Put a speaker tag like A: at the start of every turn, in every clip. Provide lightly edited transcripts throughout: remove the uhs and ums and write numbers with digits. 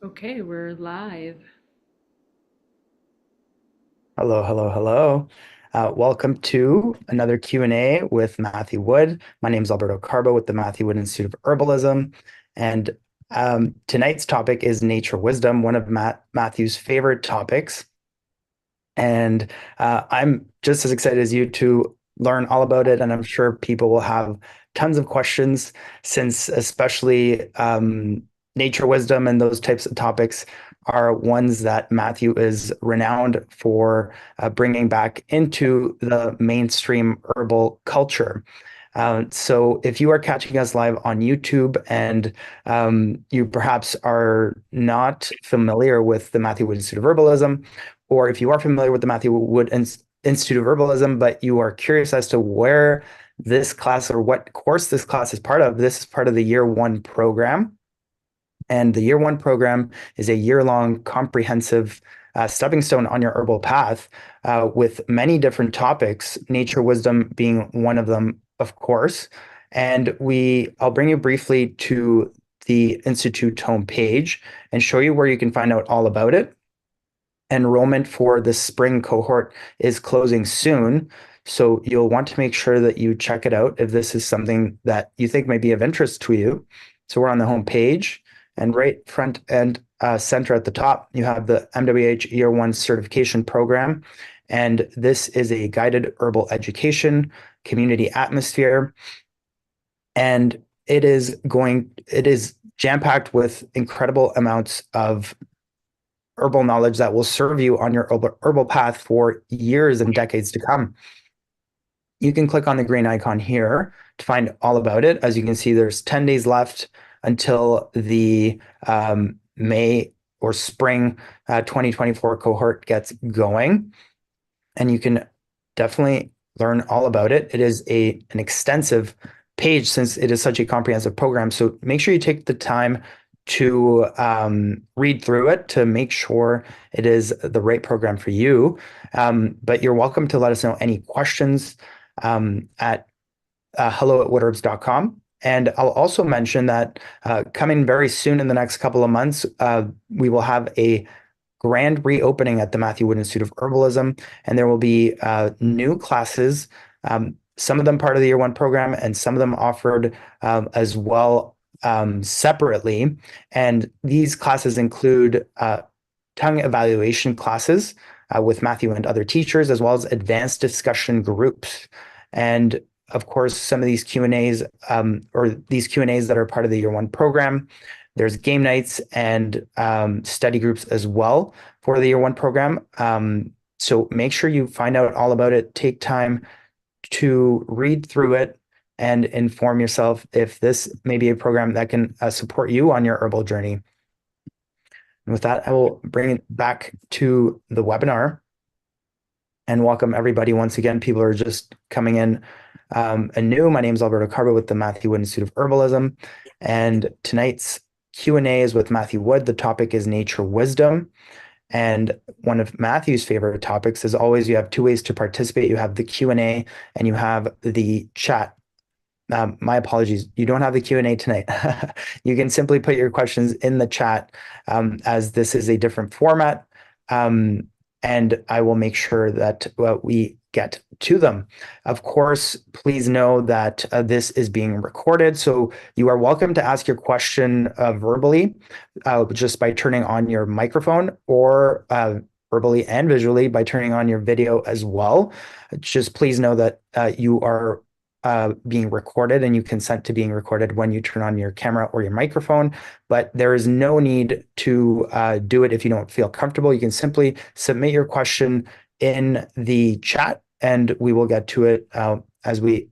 A: Okay, we're live.
B: Hello, hello, hello. Welcome to another Q&A with Matthew Wood. My name is Alberto Carbo with the Matthew Wood Institute of Herbalism. And tonight's topic is nature wisdom, one of Matthew's favorite topics. And I'm just as excited as you to learn all about it. And I'm sure people will have tons of questions since especially nature wisdom and those types of topics are ones that Matthew is renowned for bringing back into the mainstream herbal culture. So if you are catching us live on YouTube and you perhaps are not familiar with the Matthew Wood Institute of Herbalism, or if you are familiar with the Matthew Wood Institute of Herbalism, but you are curious as to where this class or what course this class is part of, this is part of the year one program. And the year one program is a year-long comprehensive stepping stone on your herbal path with many different topics, nature wisdom being one of them, of course. And I'll bring you briefly to the Institute homepage and show you where you can find out all about it. Enrollment for the spring cohort is closing soon. So you'll want to make sure that you check it out if this is something that you think may be of interest to you. So we're on the home page, and right front and center at the top, you have the MWH Year One Certification Program. And this is a guided herbal education community atmosphere. And it is jam-packed with incredible amounts of herbal knowledge that will serve you on your herbal path for years and decades to come. You can click on the green icon here to find all about it. As you can see, there's 10 days left until the May or spring 2024 cohort gets going. And you can definitely learn all about it. It is an extensive page since it is such a comprehensive program. So make sure you take the time to read through it to make sure it is the right program for you. But you're welcome to let us know any questions at hello@woodherbs.com. And I'll also mention that coming very soon in the next couple of months, we will have a grand reopening at the Matthew Wood Institute of Herbalism, and there will be new classes, some of them part of the year one program, and some of them offered as well separately. And these classes include tongue evaluation classes with Matthew and other teachers, as well as advanced discussion groups. And of course, some of these Q&As or these Q&As that are part of the year one program, there's game nights and study groups as well for the year one program. So make sure you find out all about it. Take time to read through it and inform yourself if this may be a program that can support you on your herbal journey. And with that, I will bring it back to the webinar and welcome everybody once again. People are just coming in anew. My name is Alberto Carbo with the Matthew Wood Institute of Herbalism. And tonight's Q&A is with Matthew Wood. The topic is nature wisdom. And one of Matthew's favorite topics is always you have two ways to participate. You have the Q&A and you have the chat. My apologies. You don't have the Q&A tonight. You can simply put your questions in the chat as this is a different format. And I will make sure that we get to them. Of course, please know that this is being recorded, so you are welcome to ask your question verbally just by turning on your microphone or verbally and visually by turning on your video as well. Just please know that you are being recorded and you consent to being recorded when you turn on your camera or your microphone, but there is no need to do it if you don't feel comfortable. You can simply submit your question in the chat and we will get to it as we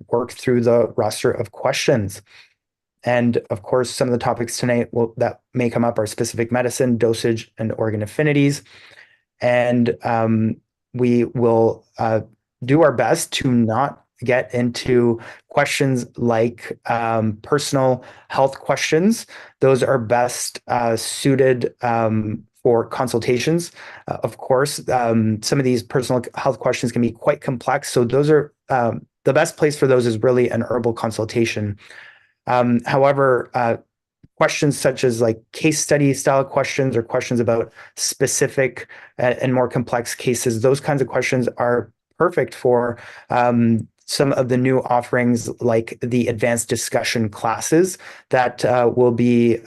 B: work through the roster of questions. And of course, some of the topics tonight that may come up are specific medicine, dosage, and organ affinities. And we will do our best to not get into questions like personal health questions. Those are best suited for consultations. Of course, some of these personal health questions can be quite complex. So those are the best place for those is really an herbal consultation. However, questions such as like case study style questions or questions about specific and more complex cases, those kinds of questions are perfect for some of the new offerings like the advanced discussion classes that will be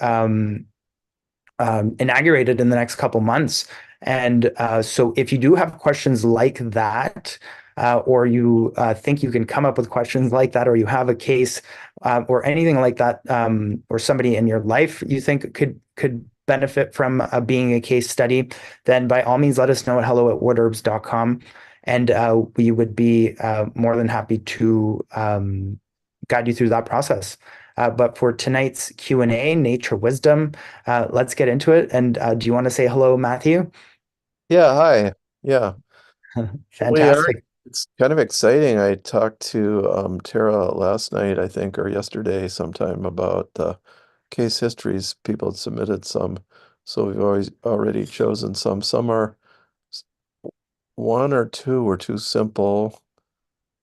B: inaugurated in the next couple months. And so if you do have questions like that, or you think you can come up with questions like that, or you have a case or anything like that, or somebody in your life you think could benefit from being a case study, then by all means let us know at hello@woodherbs.com, and we would be more than happy to guide you through that process. But for tonight's Q&A, nature wisdom, let's get into it. And do you want to say hello, Matthew?
A: Yeah, hi. Yeah. We are.
B: Fantastic.
A: It's kind of exciting. I talked to Tara last night, I think, or yesterday sometime about case histories. People had submitted some, so we've always already chosen some. Some are s- one or two were too simple,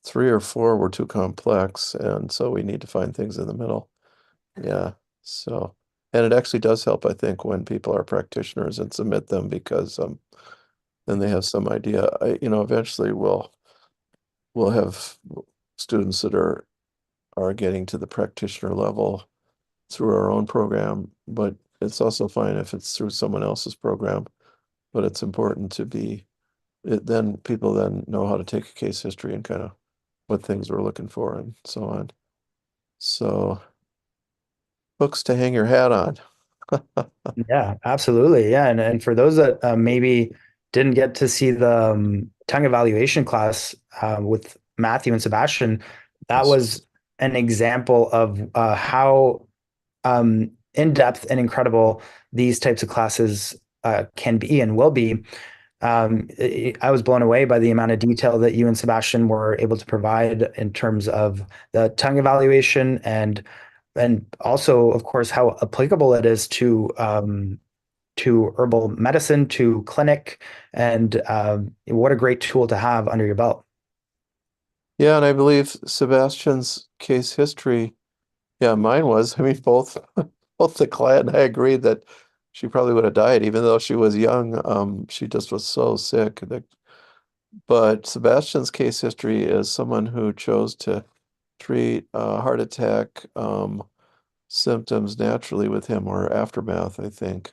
A: three or four were too complex, and so we need to find things in the middle. Yeah. So, and it actually does help, I think, when people are practitioners and submit them because then they have some idea. Eventually we'll have students that are getting to the practitioner level through our own program, but it's also fine if it's through someone else's program. But it's important to be then people then know how to take a case history and kind of what things we're looking for and so on. So books to hang your hat on.
B: Yeah, absolutely. Yeah. And for those that maybe didn't get to see the tongue evaluation class with Matthew and Sebastian, that
A: Yes.
B: was an example of how in-depth and incredible these types of classes can be and will be. I was blown away by the amount of detail that you and Sebastian were able to provide in terms of the tongue evaluation and also, of course, how applicable it is to herbal medicine, to clinic, and what a great tool to have under your belt.
A: Yeah, and I believe Sebastian's case history, yeah, mine was, I mean, both the client and I agreed that she probably would have died, even though she was young. She just was so sick. But Sebastian's case history is someone who chose to treat heart attack symptoms naturally with him or aftermath, I think,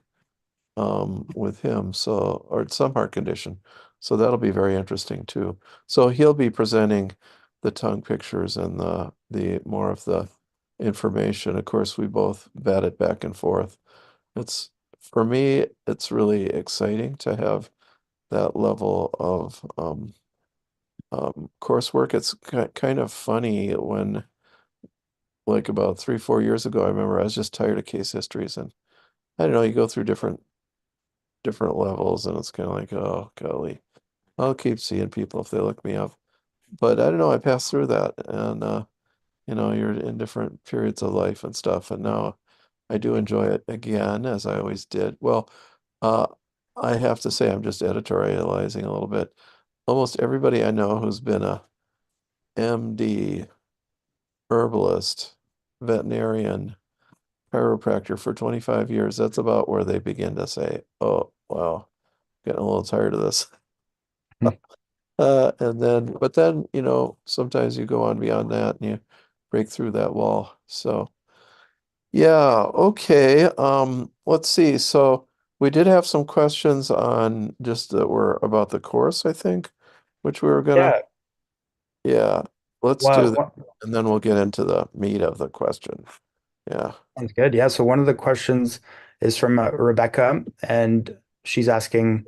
A: with him. So, or some heart condition. So that'll be very interesting too. So he'll be presenting the tongue pictures and the more of the information. Of course, we both bat it back and forth. It's for me, it's really exciting to have that level of coursework. It's kind of funny when, like about 3, 4 years ago, I remember I was just tired of case histories, and I don't know, you go through different levels, and it's kind of like, oh, golly, I'll keep seeing people if they look me up. But I don't know, I passed through that, and you're in different periods of life and stuff, and now I do enjoy it again, as I always did. Well, uh, I have to say, I'm just editorializing a little bit. Almost everybody I know who's been a MD, herbalist, veterinarian, chiropractor for 25 years, that's about where they begin to say, oh, wow, getting a little tired of this. But then, sometimes you go on beyond that and you break through that wall. So, yeah, okay. Let's see. So we did have some questions on just that were about the course, I think, which we were gonna,
B: Yeah.
A: yeah, let's do that.
B: Well,
A: And then we'll get into the meat of the question. Yeah.
B: sounds good. Yeah. So one of the questions is from Rebecca, and she's asking,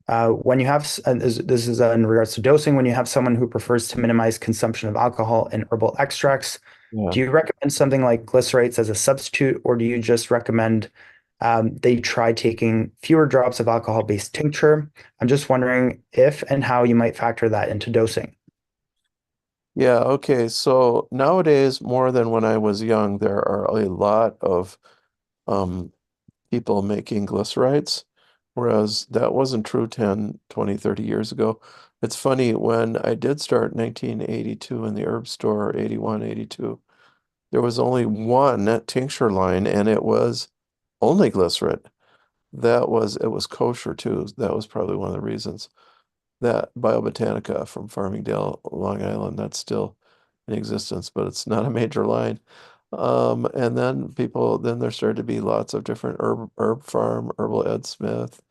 B: when you have, this is in regards to dosing, when you have someone who prefers to minimize consumption of alcohol and herbal extracts,
A: Yeah.
B: do you recommend something like glycerates as a substitute, or do you just recommend they try taking fewer drops of alcohol-based tincture? I'm just wondering if and how you might factor that into dosing.
A: Yeah, okay. So nowadays, more than when I was young, there are a lot of um, people making glycerites, whereas that wasn't true 10, 20, 30 years ago. It's funny, when I did start 1982 in the herb store, 81, 82. there was only one tincture line, and it was only glycerin. It was kosher too. That was probably one of the reasons. That Biobotanica from Farmingdale, Long Island, that's still in existence, but it's not a major line. And then there started to be lots of different herb farm, Herbal Ed Smith,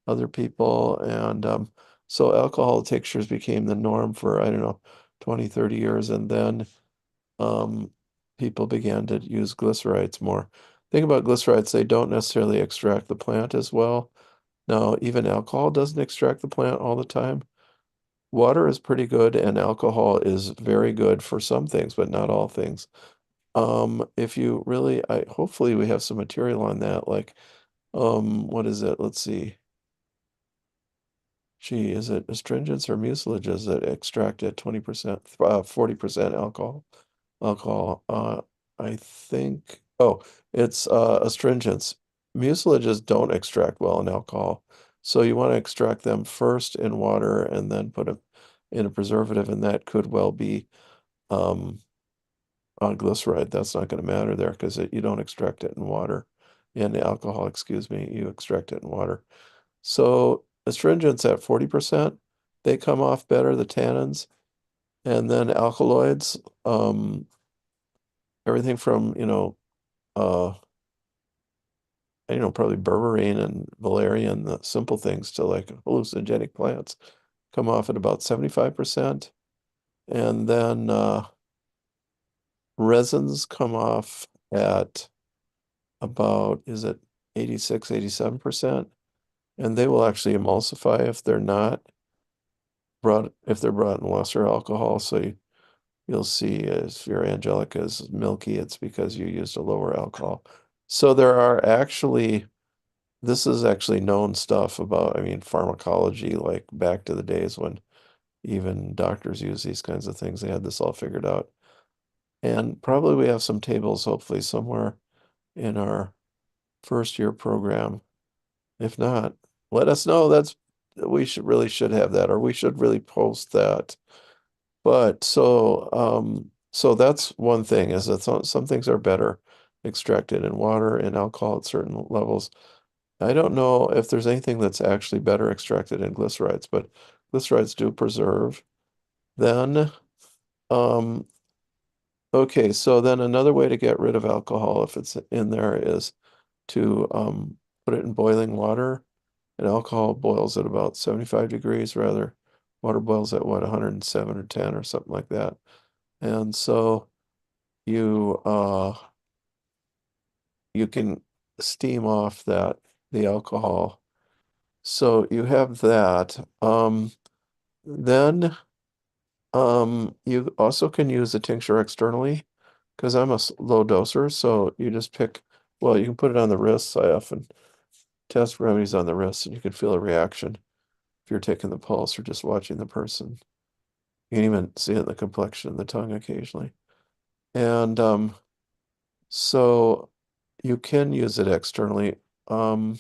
A: other people, and so alcohol tinctures became the norm for, I don't know, 20, 30 years, and then um, people began to use glycerites more. Thing about glycerites, they don't necessarily extract the plant as well. Now, even alcohol doesn't extract the plant all the time. Water is pretty good, and alcohol is very good for some things, but not all things. If you really, hopefully we have some material on that, like, what is it? Let's see. Gee, is it astringents or mucilages that extract at 20%, 40% alcohol? Alcohol. I think, oh, it's astringents. Mucilages don't extract well in alcohol. So you want to extract them first in water and then put them in a preservative, and that could well be um, on glyceride. That's not going to matter there because you don't extract it in water. In alcohol, excuse me, you extract it in water. So astringents at 40%, they come off better, the tannins, and then alkaloids, everything from, uh, probably berberine and valerian, the simple things to like hallucinogenic plants come off at about 75%. And then resins come off at about, is it 86, 87%? And they will actually emulsify if they're brought in lesser alcohol. So you'll see if your Angelica is milky, it's because you used a lower alcohol. So this is actually known stuff about, I mean, pharmacology, like back to the days when even doctors use these kinds of things. They had this all figured out. And probably we have some tables, hopefully, somewhere in our first year program. If not, let us know. We should have that, or we should really post that. But so that's one thing is that some things are better extracted in water and alcohol at certain levels. I don't know if there's anything that's actually better extracted in glycerides, but glycerides do preserve. Then, um, okay, so then another way to get rid of alcohol if it's in there is to put it in boiling water. And alcohol boils at about 75 degrees, rather. Water boils at what, 107 or 10 or something like that. And so you you can steam off the alcohol. So you have that. Then you also can use a tincture externally because I'm a low doser. So you just well, you can put it on the wrists. I often test remedies on the wrists and you can feel a reaction if you're taking the pulse or just watching the person. You can even see it in the complexion and the tongue occasionally. And so you can use it externally. Um,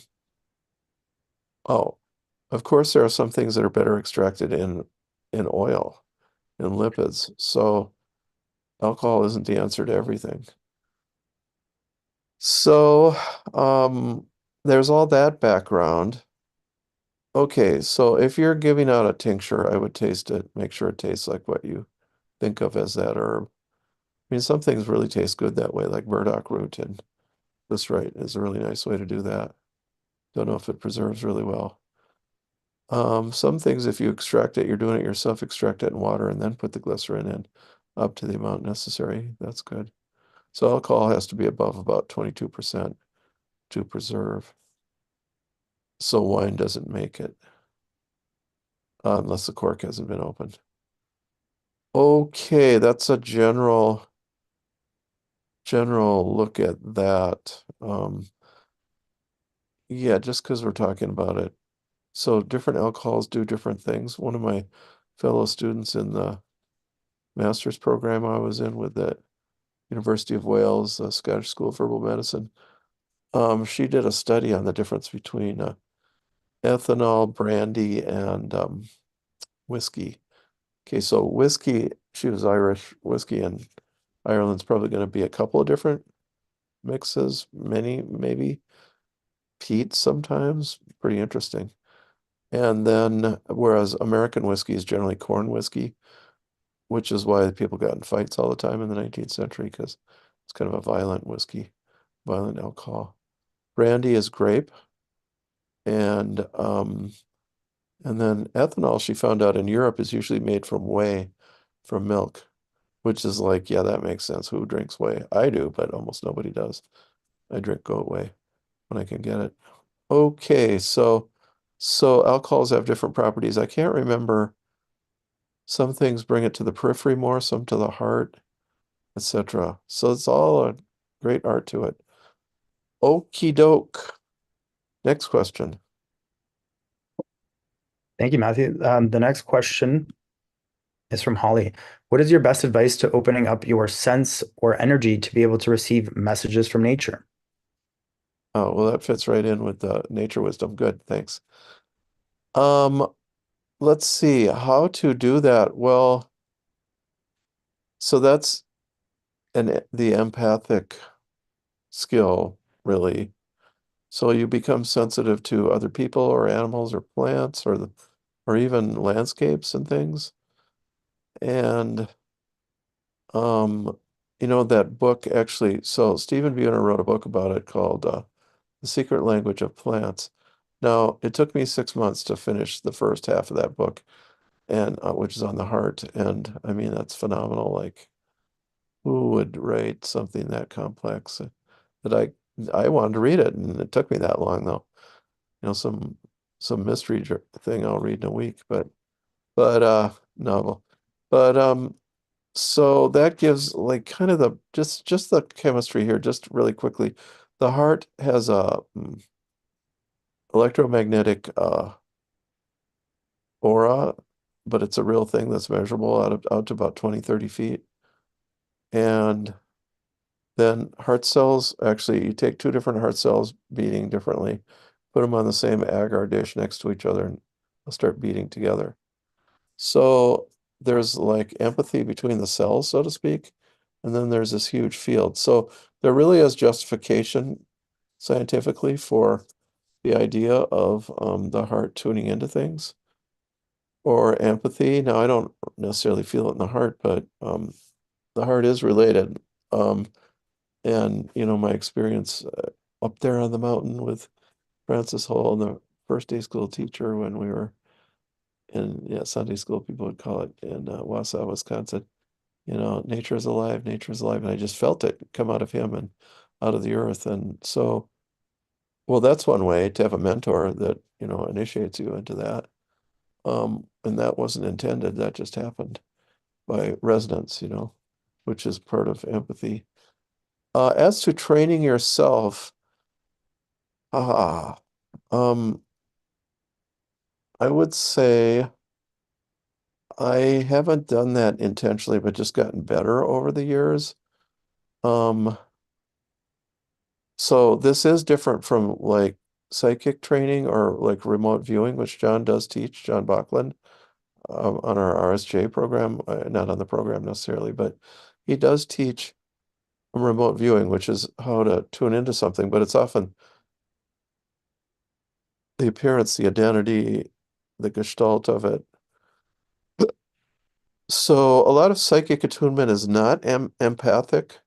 A: oh, of course, there are some things that are better extracted in oil and lipids. So alcohol isn't the answer to everything. So there's all that background. Okay, so if you're giving out a tincture, I would taste it, make sure it tastes like what you think of as that herb. I mean, some things really taste good that way, like burdock root, and this right is a really nice way to do that. Don't know if it preserves really well. Some things, if you extract it, you're doing it yourself, extract it in water and then put the glycerin in up to the amount necessary. That's good. So alcohol has to be above about 22% to preserve. So wine doesn't make it unless the cork hasn't been opened. Okay, that's a general look at that. Yeah, just because we're talking about it. So different alcohols do different things. One of my fellow students in the master's program I was in with the University of Wales, the Scottish School of Herbal Medicine, she did a study on the difference between ethanol, brandy, and whiskey. Okay, so whiskey, she was Irish, whiskey and Ireland's probably going to be a couple of different mixes, many, maybe peat sometimes. Pretty interesting. And then, whereas American whiskey is generally corn whiskey, which is why people got in fights all the time in the 19th century, because it's kind of a violent whiskey, violent alcohol. Brandy is grape, and and then ethanol, she found out in Europe, is usually made from whey, from milk, which is like, yeah, that makes sense. Who drinks whey? I do, but almost nobody does. I drink goat whey when I can get it. Okay, so alcohols have different properties. I can't remember. Some things bring it to the periphery more, some to the heart, etc. So it's all a great art to it. Okie doke. Next question.
B: Thank you, Matthew. The next question is from Holly. What is your best advice to opening up your sense or energy to be able to receive messages from nature?
A: Oh, well, that fits right in with the nature wisdom. Good, thanks. Um, let's see how to do that. Well, so that's the empathic skill, really. So you become sensitive to other people or animals or plants or even landscapes and things. And that book actually, so Stephen Buhner wrote a book about it called The Secret Language of Plants. Now, it took me 6 months to finish the first half of that book, and which is on the heart. And I mean, that's phenomenal. Like, who would write something that complex that I wanted to read it, and it took me that long though. Some mystery thing I'll read in a week, but novel. But so that gives like kind of the just the chemistry here, just really quickly. The heart has a electromagnetic aura, but it's a real thing that's measurable out to about 20, 30 feet. And then heart cells, actually, you take two different heart cells beating differently, put them on the same agar dish next to each other, and they'll start beating together. So there's like empathy between the cells, so to speak, and then there's this huge field. So there really is justification scientifically for the idea of the heart tuning into things or empathy. Now, I don't necessarily feel it in the heart, but the heart is related. Um, and my experience up there on the mountain with Francis Hall, the first day school teacher when we were in, yeah, Sunday school, people would call it, in Wausau, Wisconsin. Nature is alive, nature is alive. And I just felt it come out of him and out of the earth. And so, well, that's one way to have a mentor that, initiates you into that. And that wasn't intended, that just happened by resonance, which is part of empathy. As to training yourself, ah, um, I would say I haven't done that intentionally, but just gotten better over the years. Um, so this is different from like psychic training or like remote viewing, which John does teach, John Bachland, on our RSJ program, not on the program necessarily, but he does teach remote viewing, which is how to tune into something, but it's often the appearance, the identity, the gestalt of it. So a lot of psychic attunement is not empathic,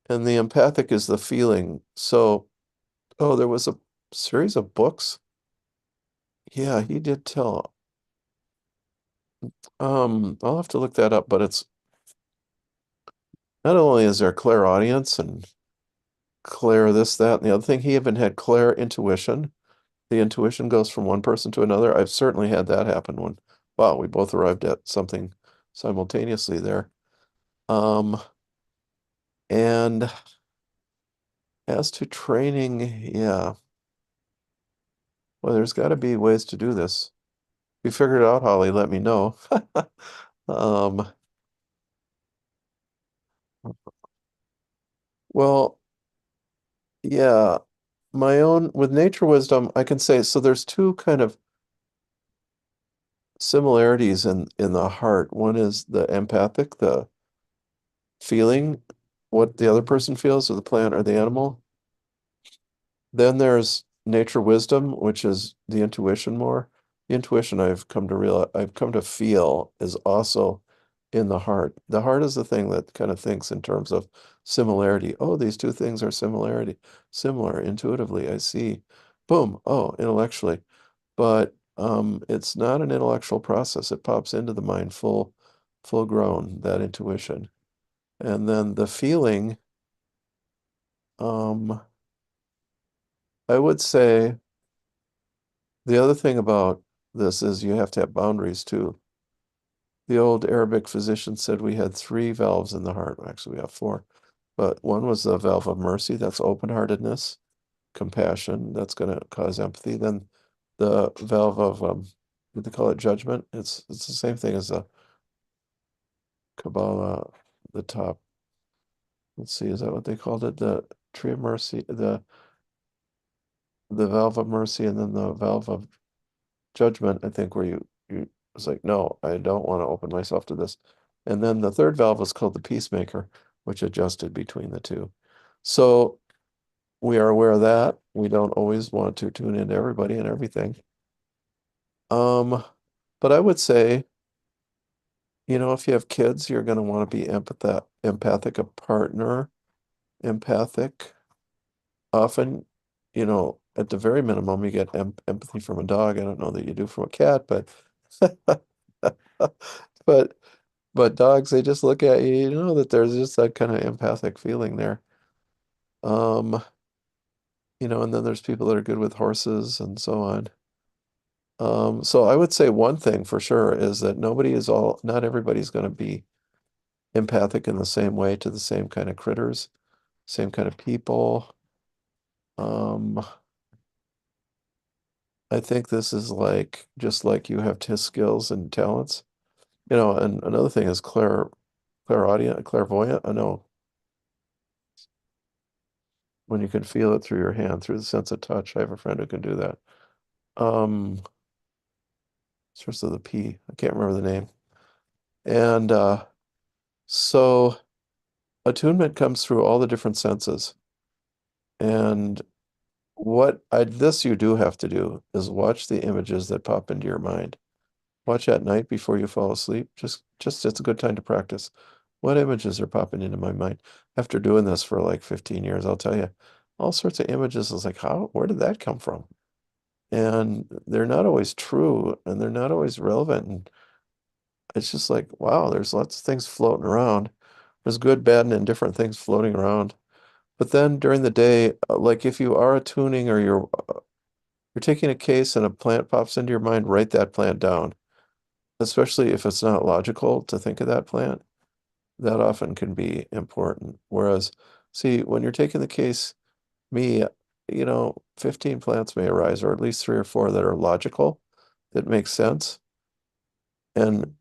A: and the empathic is the feeling. So, oh, there was a series of books. Yeah, he did tell. I'll have to look that up, but it's not only is there clairaudience and clair this, that, and the other thing, he even had clair intuition. The intuition goes from one person to another. I've certainly had that happen when, wow, we both arrived at something simultaneously there. Um, and as to training, yeah, well, there's got to be ways to do this. If you figured it out, Holly, let me know. Um, well, yeah, my own with nature wisdom, I can say so there's two kind of similarities in the heart. One is the empathic, the feeling, what the other person feels, or the plant or the animal. Then there's nature wisdom, which is the intuition more. The intuition I've come to feel is also in the heart. The heart is the thing that kind of thinks in terms of similarity. Oh, these two things are similar intuitively. I see. Boom. Oh, intellectually. But it's not an intellectual process. It pops into the mind full grown, that intuition. And then the feeling, um, I would say the other thing about this is you have to have boundaries too. The old Arabic physician said we had three valves in the heart. Actually, we have four. But one was the valve of mercy, that's open-heartedness, compassion, that's going to cause empathy. Then the valve of what do they call it, judgment? It's the same thing as the Kabbalah, the top. Let's see, is that what they called it? The tree of mercy, the valve of mercy, and then the valve of judgment, I think, where you it's like, no, I don't want to open myself to this. And then the third valve was called the peacemaker, which adjusted between the two. So we are aware of that. We don't always want to tune into everybody and everything. Um, but I would say, if you have kids, you're going to want to be empathic, a partner, empathic. Often, at the very minimum, you get empathy from a dog. I don't know that you do from a cat, but but dogs, they just look at you, you know that there's just that kind of empathic feeling there. Um, and then there's people that are good with horses and so on. So I would say one thing for sure is that not everybody's going to be empathic in the same way to the same kind of critters, same kind of people. Um, I think this is like just like you have his skills and talents, and another thing is clairvoyant. I know when you can feel it through your hand, through the sense of touch. I have a friend who can do that. Um, Starts with a P. I can't remember the name. And so attunement comes through all the different senses. And this you do have to do is watch the images that pop into your mind. Watch at night before you fall asleep. Just it's a good time to practice. What images are popping into my mind? After doing this for like 15 years, I'll tell you, all sorts of images. It's like, where did that come from? And they're not always true and they're not always relevant. And it's just like, wow, there's lots of things floating around. There's good, bad, and indifferent things floating around. But then during the day, like if you are attuning or you're taking a case and a plant pops into your mind, write that plant down, especially if it's not logical to think of that plant. That often can be important. Whereas, see, when you're taking the case, me, 15 plants may arise, or at least three or four that are logical, that make sense. And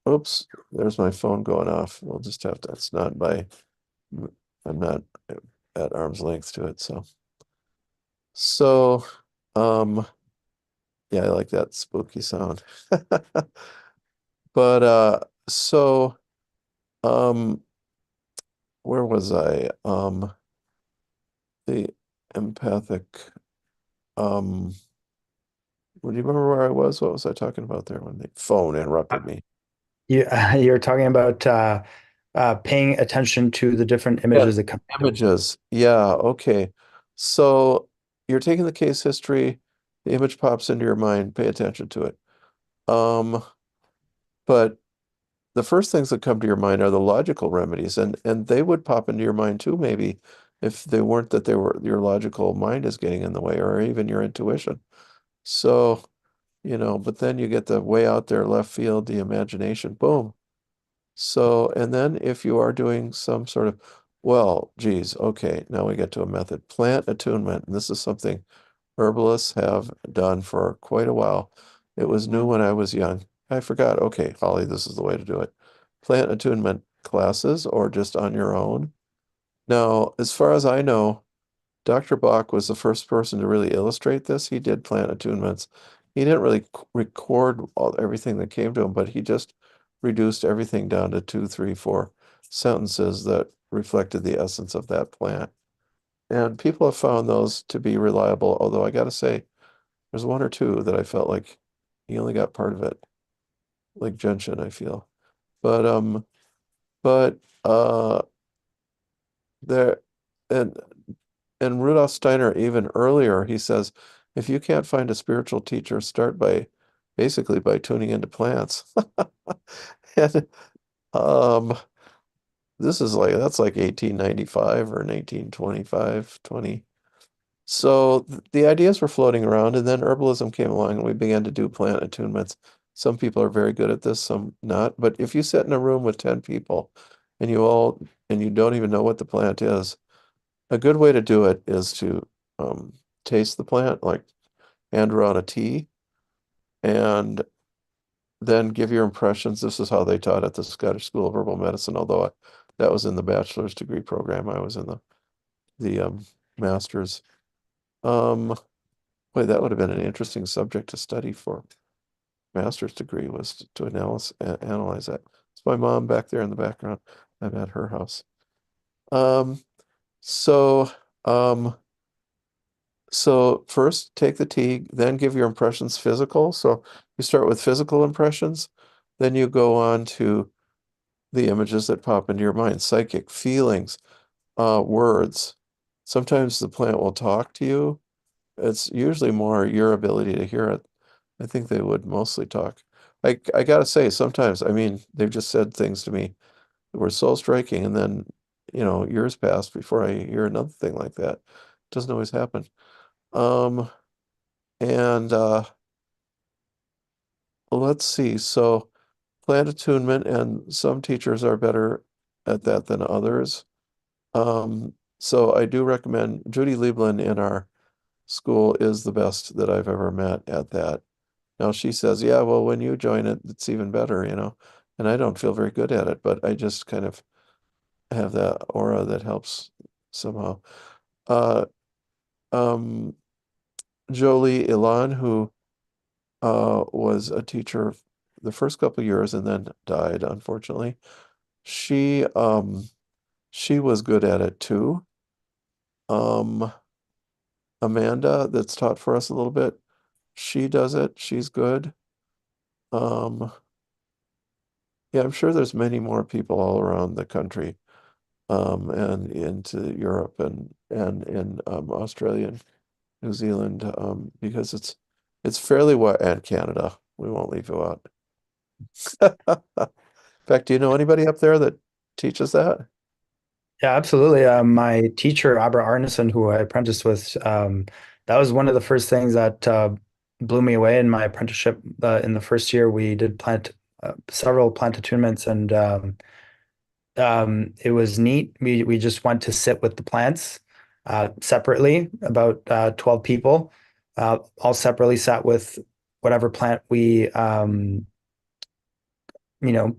A: oops, there's my phone going off. We'll just have to, I'm not at arm's length to it. So, um, yeah, I like that spooky sound. But, so, um, where was I? The empathic, um, do you remember where I was? What was I talking about there when the phone interrupted me?
B: You're talking about paying attention to the different
A: Yeah,
B: images that come through.
A: images. Yeah, okay. So you're taking the case history, the image pops into your mind, pay attention to it. Um, but the first things that come to your mind are the logical remedies, and they would pop into your mind too, maybe if they weren't that they were your logical mind is getting in the way, or even your intuition. So, but then you get the way out there, left field, the imagination, boom. So, and then if you are doing some sort of, well, geez, okay, now we get to a method. Plant attunement, and this is something herbalists have done for quite a while. It was new when I was young. I forgot. Okay, Holly, this is the way to do it. Plant attunement classes or just on your own. Now, as far as I know, Dr. Bach was the first person to really illustrate this. He did plant attunements. He didn't really everything that came to him, but he just reduced everything down to two, three, four sentences that reflected the essence of that plant. And people have found those to be reliable, although I gotta say, there's one or two that I felt like he only got part of it, like gentian, I feel. But but there and and Rudolf Steiner even earlier, he says, if you can't find a spiritual teacher, start by basically by tuning into plants. And um this is like that's like 1895 or 1825, 20. So the ideas were floating around, and then herbalism came along, and we began to do plant attunements. Some people are very good at this, some not. But if you sit in a room with 10 people and you don't even know what the plant is, a good way to do it is to um, taste the plant, like hand around a tea, and then give your impressions. This is how they taught at the Scottish School of Herbal Medicine, although that was in the bachelor's degree program. I was in the master's. Um, Boy, that would have been an interesting subject to study for master's degree was to analyze that. It's my mom back there in the background. I'm at her house. Um, so um, so first take the tea, then give your impressions physical. So you start with physical impressions, then you go on to the images that pop into your mind, psychic feelings, words. Sometimes the plant will talk to you. It's usually more your ability to hear it. I think they would mostly talk. I gotta say, sometimes, I mean, they've just said things to me that were so striking, and then, years pass before I hear another thing like that. Doesn't always happen. Um, and let's see. So plant attunement, and some teachers are better at that than others. So I do recommend Judy Lieblin in our school is the best that I've ever met at that. Now she says, yeah, well, when you join it, it's even better. And I don't feel very good at it, but I just kind of have that aura that helps somehow. Uh, um, Jolie Ilan, who was a teacher the first couple years and then died, unfortunately. She she was good at it too. Um, Amanda, that's taught for us a little bit, she does it. She's good. Um, yeah, I'm sure there's many more people all around the country, and into Europe and in Australia and New Zealand, because it's fairly wide, and Canada. We won't leave you out. In fact, do you know anybody up there that teaches that?
B: Yeah, absolutely. My teacher, Abra Arneson, who I apprenticed with, that was one of the first things that blew me away in my apprenticeship. In the first year, we did several plant attunements, and it was neat. We just went to sit with the plants separately, about 12 people, all separately sat with whatever plant we you know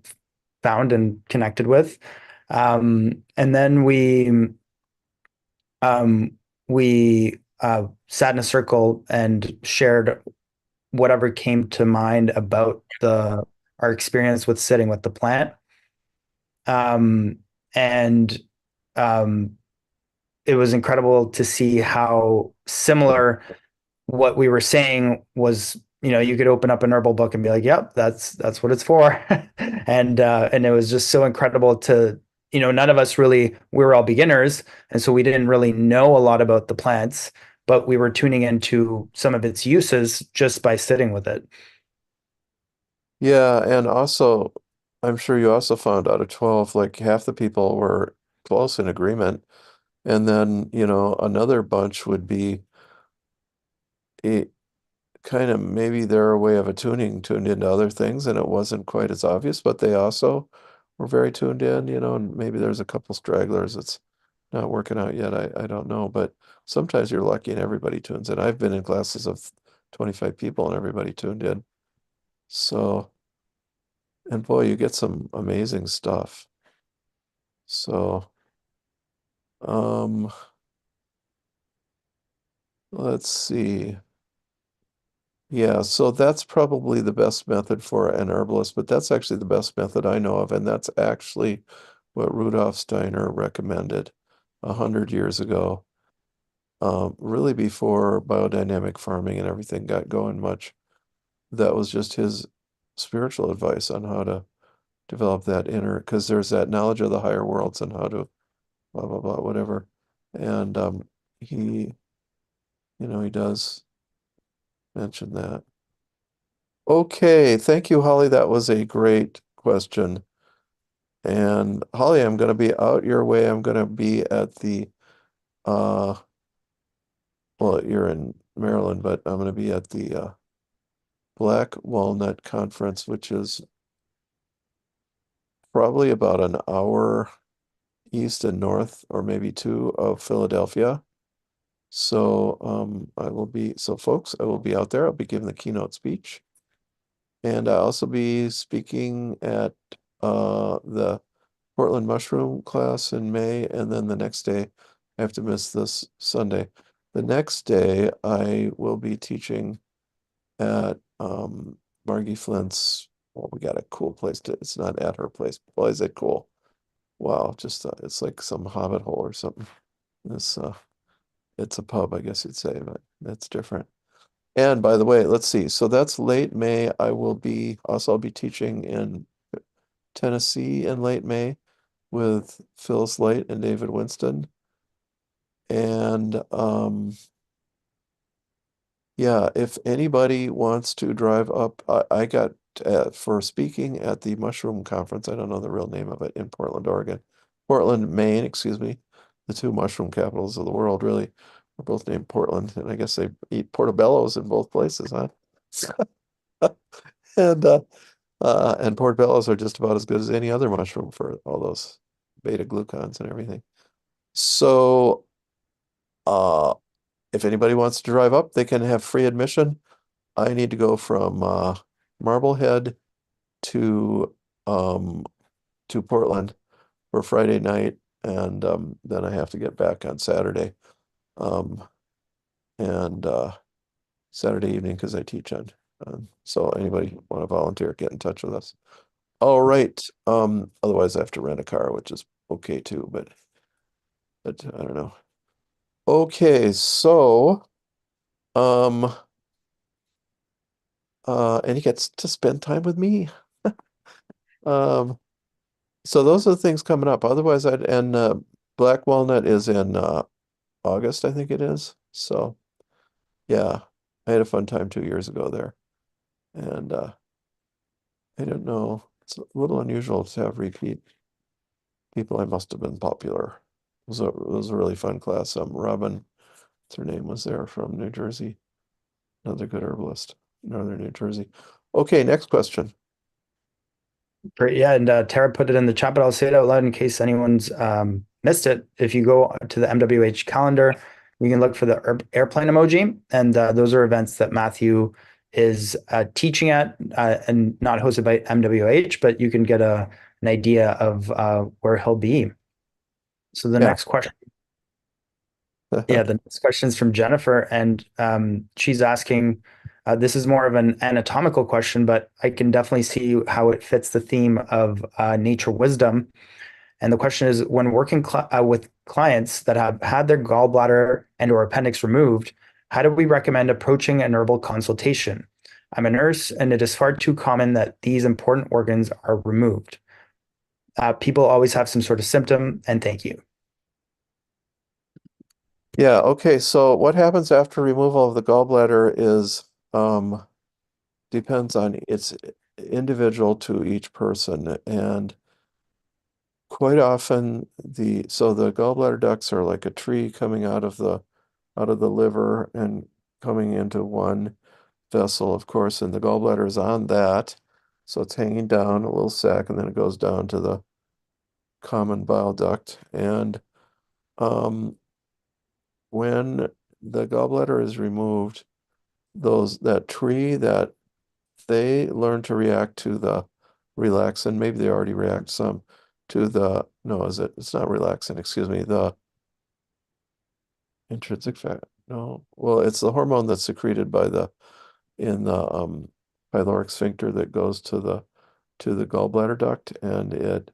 B: found and connected with. And then um, we sat in a circle and shared whatever came to mind about the our experience with sitting with the plant. Um, and um, it was incredible to see how similar what we were saying was, you could open up an herbal book and be like, "Yep, that's what it's for," and it was just so incredible to, none of us really, we were all beginners, and so we didn't really know a lot about the plants, but we were tuning into some of its uses just by sitting with it.
A: Yeah, and also, I'm sure you also found out of 12, like half the people were close in agreement, and then, another bunch would be a kind of maybe their way of attuning tuned into other things, and it wasn't quite as obvious, but they also were very tuned in, and maybe there's a couple stragglers that's not working out yet. I don't know, but sometimes you're lucky and everybody tunes in. I've been in classes of 25 people and everybody tuned in. So, and boy, you get some amazing stuff. So, um, let's see. Yeah, so that's probably the best method for an herbalist, but that's actually the best method I know of, and that's actually what Rudolf Steiner recommended 100 years ago, really before biodynamic farming and everything got going much. That was just his spiritual advice on how to develop that inner, because there's that knowledge of the higher worlds and how to blah, blah, blah, whatever. And he, he does mention that. Okay, thank you, Holly. That was a great question. And Holly, I'm going to be out your way. I'm going to be at the, uh, well, you're in Maryland, but I'm going to be at the Black Walnut Conference, which is probably about an hour east and north, or maybe two of Philadelphia. So so folks, I will be out there. I'll be giving the keynote speech. And I'll also be speaking at the Portland mushroom class in May, and then the next day, I have to miss this Sunday. The next day, I will be teaching at Margie Flint's. Well, we got a cool place to. It's not at her place. Boy, is it cool! Wow, just it's like some hobbit hole or something. This it's a pub, I guess you'd say, but that's different. And by the way, let's see. So that's late May. I'll be teaching in Tennessee in late May with Phil Slate and David Winston. And yeah, if anybody wants to drive up, I got for speaking at the Mushroom Conference. I don't know the real name of it in Portland, Oregon. Portland, Maine, excuse me. The two mushroom capitals of the world, really. Are both named Portland, and I guess they eat portobellos in both places, huh? And portobellos are just about as good as any other mushroom for all those beta glucans and everything. So, uh, if anybody wants to drive up, they can have free admission. I need to go from Marblehead to um, to Portland for Friday night, and then I have to get back on Saturday, um, and Saturday evening because I teach on. So anybody want to volunteer, get in touch with us. All right. Otherwise I have to rent a car, which is okay too, but I don't know. Okay, so um and he gets to spend time with me. Um so those are the things coming up. Otherwise I'd and Black Walnut is in August, I think it is. So yeah, I had a fun time 2 years ago there. And I don't know. It's a little unusual to have repeat people. I must have been popular. It was a really fun class. Robin, what's her name, was there from New Jersey. Another good herbalist, Northern New Jersey. Okay, next question.
B: Great. Yeah, and Tara put it in the chat, but I'll say it out loud in case anyone's missed it. If you go to the MWH calendar, you can look for the airplane emoji, and those are events that Matthew is teaching at, and not hosted by MWH, but you can get an idea of where he'll be. So the
A: Yeah.
B: next question, yeah, the next question is from Jennifer, and she's asking, this is more of an anatomical question, but I can definitely see how it fits the theme of nature wisdom. And the question is, when working with clients that have had their gallbladder and or appendix removed, how do we recommend approaching an herbal consultation? I'm a nurse, and it is far too common that these important organs are removed. People always have some sort of symptom, and thank you.
A: Yeah, okay. So what happens after removal of the gallbladder is depends on it's individual to each person. And quite often the gallbladder ducts are like a tree coming out of the liver and coming into one vessel, of course, and the gallbladder is on that. So it's hanging down a little sac, and then it goes down to the common bile duct. And um, when the gallbladder is removed, that tree that they learn to react to the relaxin, maybe they already react some to the, no, it's not relaxin, excuse me, the intrinsic fat. No, well, it's the hormone that's secreted in the pyloric sphincter that goes to the gallbladder duct, and it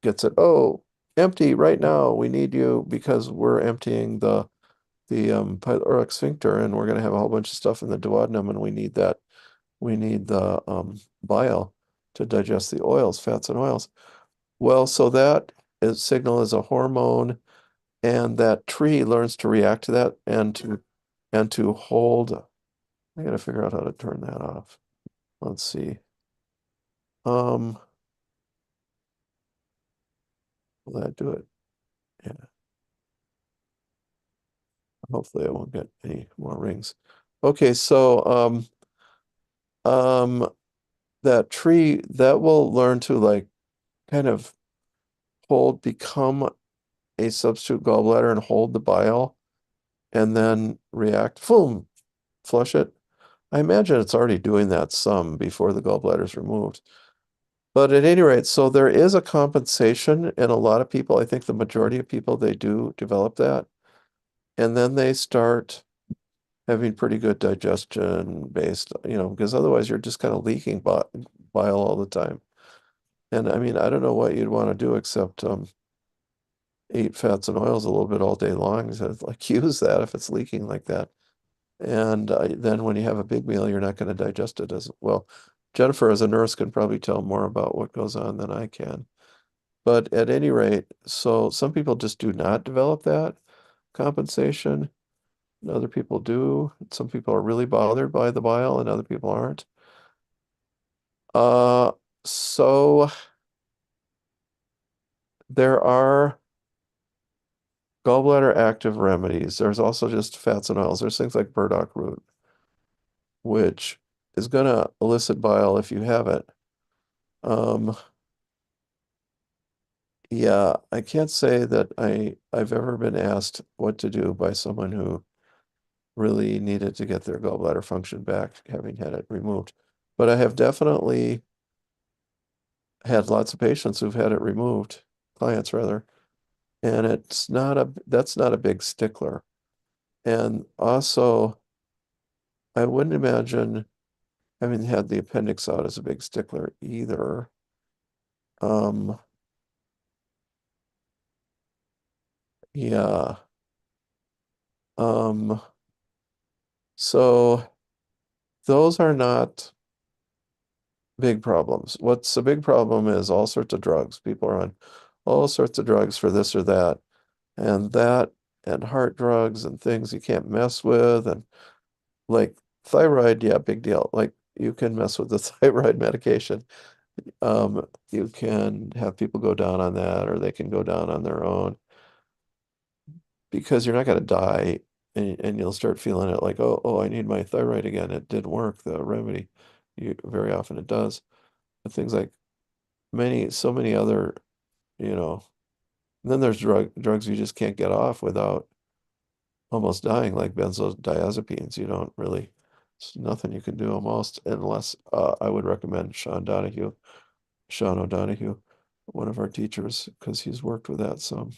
A: gets it. Oh, empty right now. We need you because we're emptying the pyloric sphincter, and we're going to have a whole bunch of stuff in the duodenum, and we need that. We need the bile to digest the oils, fats and oils. Well, so that is signal is a hormone, and that tree learns to react to that and to hold. I gotta figure out how to turn that off. Let's see. Um, will that do it? Yeah. Hopefully I won't get any more rings. Okay, so um that tree that will learn to like kind of become a substitute gallbladder and hold the bile and then react, boom, flush it. I imagine it's already doing that some before the gallbladder is removed. But at any rate, so there is a compensation, and a lot of people, I think the majority of people, they do develop that. And then they start having pretty good digestion based, because otherwise you're just kind of leaking bile all the time. And I mean, I don't know what you'd want to do except eat fats and oils a little bit all day long. So like use that if it's leaking like that. And then when you have a big meal, you're not going to digest it as well. Jennifer, as a nurse, can probably tell more about what goes on than I can. But at any rate, so some people just do not develop that compensation. And other people do. Some people are really bothered by the bile, and other people aren't. Uh, so there are gallbladder active remedies. There's also just fats and oils. There's things like burdock root, which is going to elicit bile if you have it. Um, yeah, I can't say that I've ever been asked what to do by someone who really needed to get their gallbladder function back, having had it removed. But I have definitely had lots of patients who've had it removed, clients rather, and that's not a big stickler. And also, I wouldn't imagine having had the appendix out as a big stickler either. Um, yeah. Um, so those are not big problems. What's a big problem is all sorts of drugs. People are on all sorts of drugs for this or that, and heart drugs and things you can't mess with, and like thyroid, yeah, big deal. Like you can mess with the thyroid medication. You can have people go down on that, or they can go down on their own because you're not going to die, and you'll start feeling it like, oh, I need my thyroid again. It didn't work, the remedy. Very often it does. But things like so many other, you know, and then there's drugs you just can't get off without almost dying, like benzodiazepines. You don't really, it's nothing you can do almost unless I would recommend Sean O'Donoghue, one of our teachers, because he's worked with that some.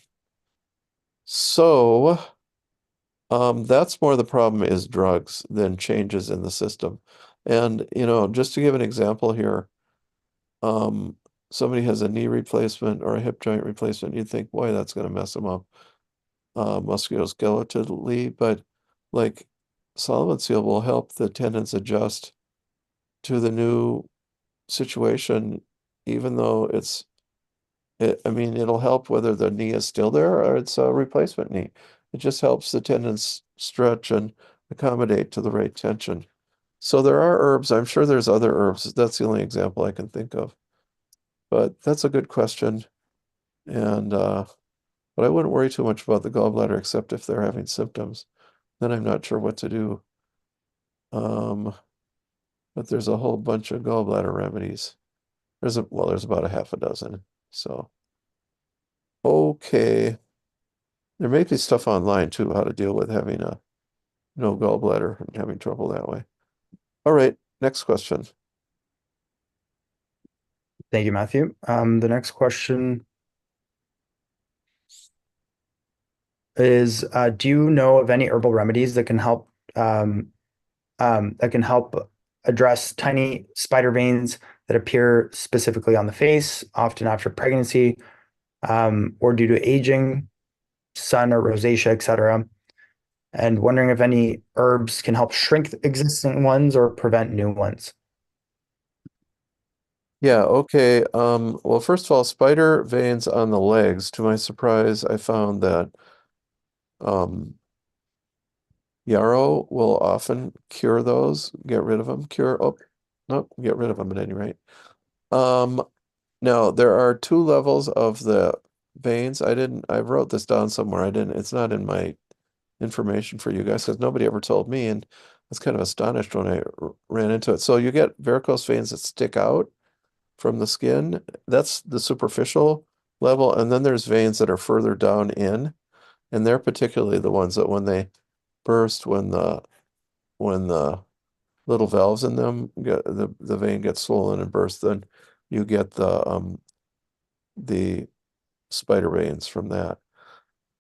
A: So, that's more the problem is drugs than changes in the system. And, just to give an example here, um, somebody has a knee replacement or a hip joint replacement, you'd think, boy, that's going to mess them up musculoskeletally, but like solid seal will help the tendons adjust to the new situation, even though I mean, it'll help whether the knee is still there or it's a replacement knee. It just helps the tendons stretch and accommodate to the right tension. So there are herbs. I'm sure there's other herbs. That's the only example I can think of. But that's a good question. And but I wouldn't worry too much about the gallbladder except if they're having symptoms. Then I'm not sure what to do. Um, but there's a whole bunch of gallbladder remedies. There's about a half a dozen. So, okay. There may be stuff online too, how to deal with having a no gallbladder and having trouble that way. All right, next question.
B: Thank you, Matthew. The next question is, do you know of any herbal remedies that can help address tiny spider veins that appear specifically on the face, often after pregnancy? or due to aging, sun or rosacea, etc. And wondering if any herbs can help shrink existing ones or prevent new ones.
A: Yeah, okay. Well, first of all, spider veins on the legs. To my surprise, I found that um, yarrow will often cure those, get rid of them, no, get rid of them at any rate. Um, Now there are two levels of the veins. I wrote this down somewhere. It's not in my information for you guys because nobody ever told me, and I was kind of astonished when ran into it. So you get varicose veins that stick out from the skin. That's the superficial level, and then there's veins that are further down in, and they're particularly the ones that when they burst, when the little valves in them get the vein gets swollen and bursts, then you get the spider veins from that.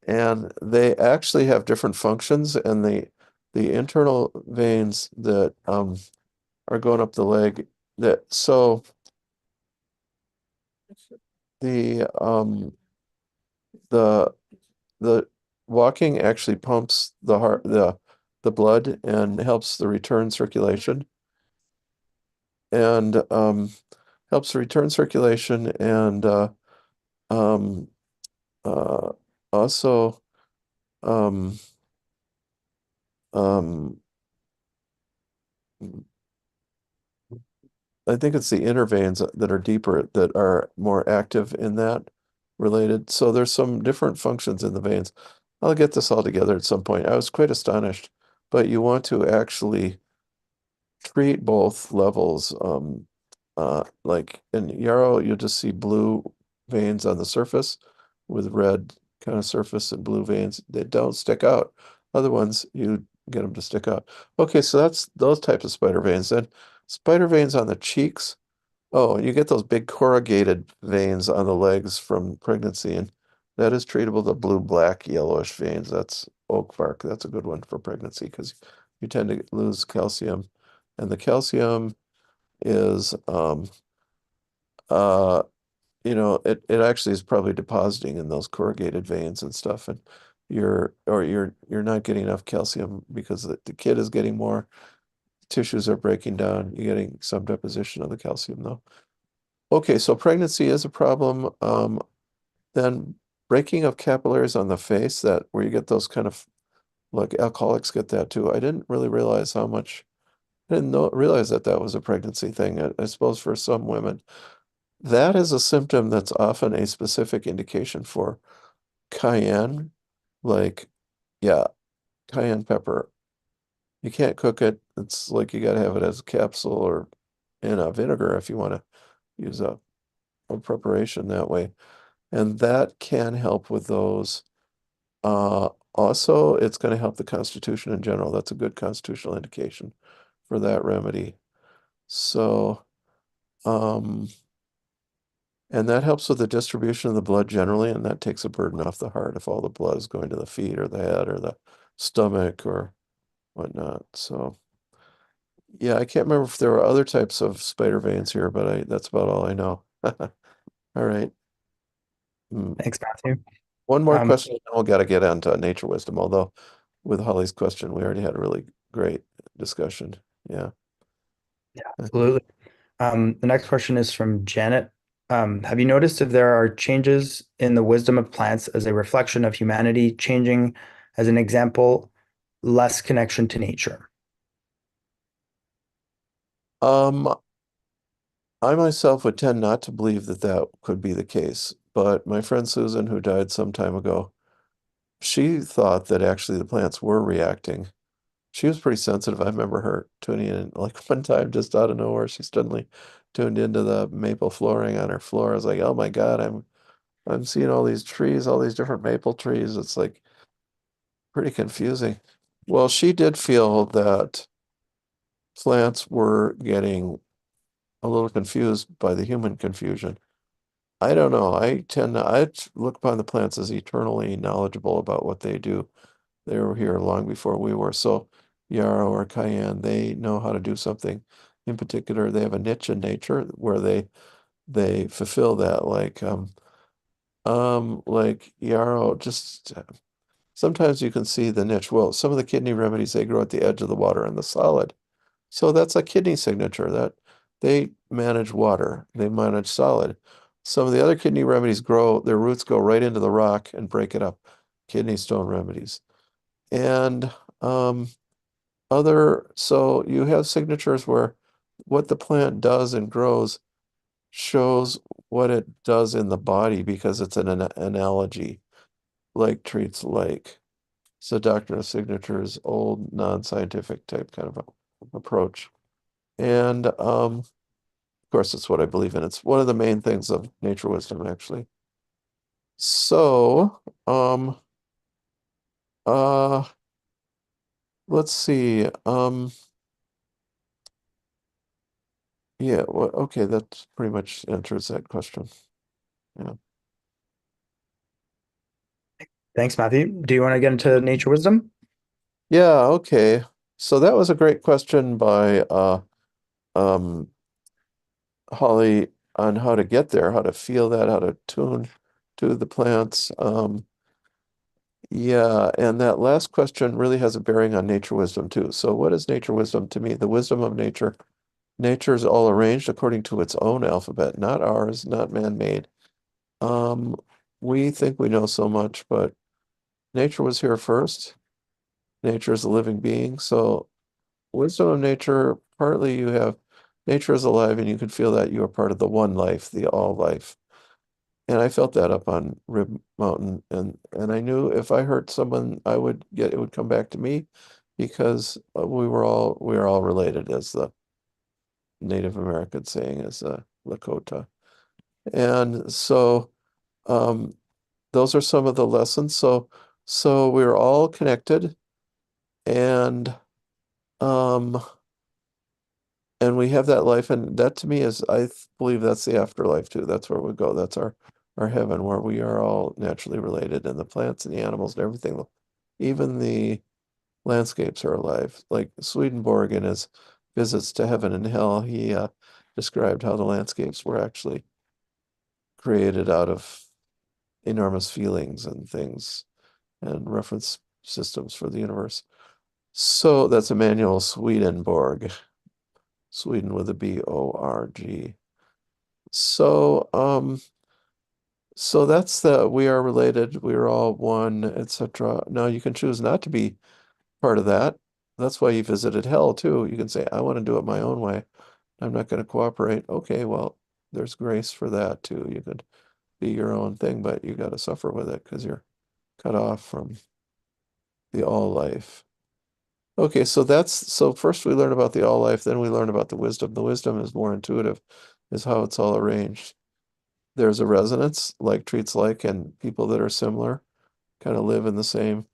A: And they actually have different functions, and the internal veins that are going up the leg that so the the the walking actually pumps the blood and helps the return circulation and helps the return circulation and um uh also um um I think it's the inner veins that are deeper that are more active in that related. So there's some different functions in the veins. I'll get this all together at some point. I was quite astonished, but you want to actually treat both levels. Like in yarrow, you'll just see blue veins on the surface with red kind of surface and blue veins that don't stick out. Other ones, you get them to stick out. Okay, so that's those types of spider veins. Then spider veins on the cheeks. Oh, you get those big corrugated veins on the legs from pregnancy, and that is treatable. The blue, black, yellowish veins. That's oak bark. That's a good one for pregnancy because you tend to lose calcium, and the calcium is uh it actually is probably depositing in those corrugated veins and stuff, and you're not getting enough calcium because the kid is getting more, tissues are breaking down, you're getting some deposition of the calcium though. Okay, so pregnancy is a problem. Then breaking of capillaries on the face, that where you get those kind of like alcoholics get that too. I didn't really realize how much. I didn't realize that that was a pregnancy thing. I suppose for some women, that is a symptom that's often a specific indication for cayenne. Like, yeah, cayenne pepper. You can't cook it. It's like you got to have it as a capsule or in a vinegar if you want to use a preparation that way. And that can help with those. Also, it's going to help the constitution in general. That's a good constitutional indication for that remedy. So, um, and that helps with the distribution of the blood generally, and that takes a burden off the heart if all the blood is going to the feet or the head or the stomach or whatnot. So, yeah, I can't remember if there were other types of spider veins here, but that's about all I know. All right. Hmm.
B: Thanks, Matthew.
A: One more
B: Um,
A: question, and we'll got to get on to nature wisdom, although with Holly's question, we already had a really great discussion. Yeah.
B: yeah, absolutely. The next question is from Janet. Have you noticed if there are changes in the wisdom of plants as a reflection of humanity changing, as an example, less connection to nature?
A: Um, I myself would tend not to believe that that could be the case, but my friend Susan, who died some time ago, she thought that actually the plants were reacting. She was pretty sensitive. I remember her tuning in like one time just out of nowhere. She suddenly tuned into the maple flooring on her floor. I was like, oh my God, I'm seeing all these trees, all these different maple trees. It's like pretty confusing. Well, she did feel that plants were getting a little confused by the human confusion. I don't know. I look upon the plants as eternally knowledgeable about what they do. They were here long before we were. So yarrow or cayenne, they know how to do something. In particular, they have a niche in nature where they fulfill that. Like Like yarrow, just sometimes you can see the niche. Well, some of the kidney remedies, they grow at the edge of the water and the solid. So that's a kidney signature that they manage water, they manage solid. Some of the other kidney remedies grow, their roots go right into the rock and break it up. Kidney stone remedies. And so you have signatures where what the plant does and grows shows what it does in the body because it's an analogy, like treats like. So doctrine of signatures, old non-scientific type kind of approach. And of course, it's what I believe in. It's one of the main things of nature wisdom, actually. So, uh, let's see. Yeah, well, okay, that pretty much answers that question. Yeah.
B: Thanks, Matthew. Do you want to get into nature wisdom?
A: Yeah, okay. So that was a great question by um Holly on how to get there, how to feel that, how to tune to the plants. Yeah, and that last question really has a bearing on nature wisdom too. So what is nature wisdom to me? The wisdom of nature. Nature is all arranged according to its own alphabet, not ours, not man-made. Um, we think we know so much, but nature was here first. Nature is a living being. So wisdom of nature, partly you have nature is alive and you can feel that you are part of the one life, the all life. And I felt that up on Rib Mountain, and I knew if I hurt someone, I would get it would come back to me because we are all related, as the Native American saying is Lakota. And so um, those are some of the lessons. So we're all connected, and um, and we have that life, and that to me is believe that's the afterlife too. That's where we go. That's our heaven, where we are all naturally related, and the plants and the animals and everything, even the landscapes are alive. Like Swedenborg in his visits to heaven and hell, he described how the landscapes were actually created out of enormous feelings and things and reference systems for the universe. So that's Emanuel Swedenborg, Sweden with a B-O-R-G. So, so that's we are related, we are all one, etc. Now you can choose not to be part of that. That's why you visited hell too. You can say, I want to do it my own way. I'm not going to cooperate. Okay, well, there's grace for that too. You could be your own thing, but you got to suffer with it because you're cut off from the all life. Okay, so first we learn about the all life, then we learn about the wisdom. The wisdom is more intuitive, is how it's all arranged. There's a resonance, like treats like, and people that are similar kind of live in the same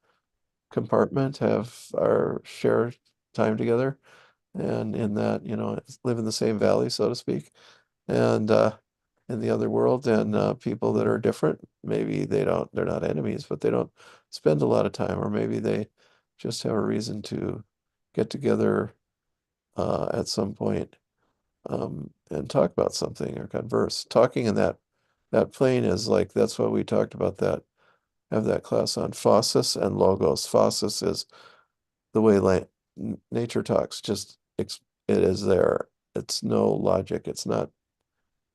A: compartment, have our share time together, and in that, live in the same valley, so to speak, and in the other world, and people that are different, maybe they're not enemies, but they don't spend a lot of time, or maybe they just have a reason to get together at some point and talk about something or converse. Talking in that plane is like that's what we talked about that have that class on phosis and logos. Phosis is the way nature talks, just it is there. It's no logic. It's not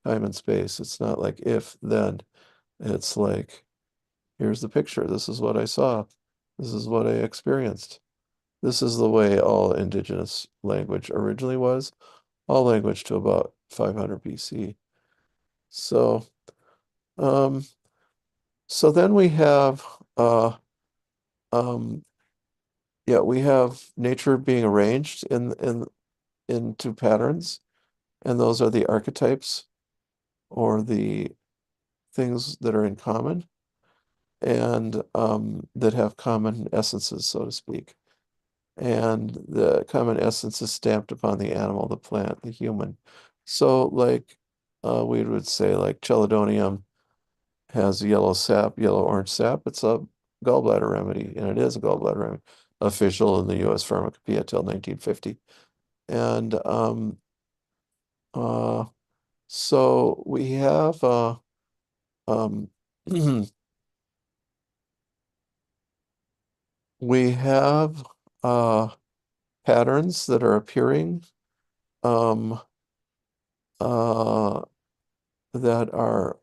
A: time and space. It's not like if, then. It's like, here's the picture. This is what I saw. This is what I experienced. This is the way all indigenous language originally was, all language to about 500 BC. So, um, so then we have, um, yeah, we have nature being arranged into patterns, and those are the archetypes or the things that are in common and that have common essences, so to speak. And the common essence is stamped upon the animal, the plant, the human. So, like we would say, like chelidonium has yellow sap, yellow-orange sap. It's a gallbladder remedy, and it is a gallbladder remedy, official in the U.S. Pharmacopoeia till 1950. And uh, so we have um, We have patterns that are appearing um, uh, that are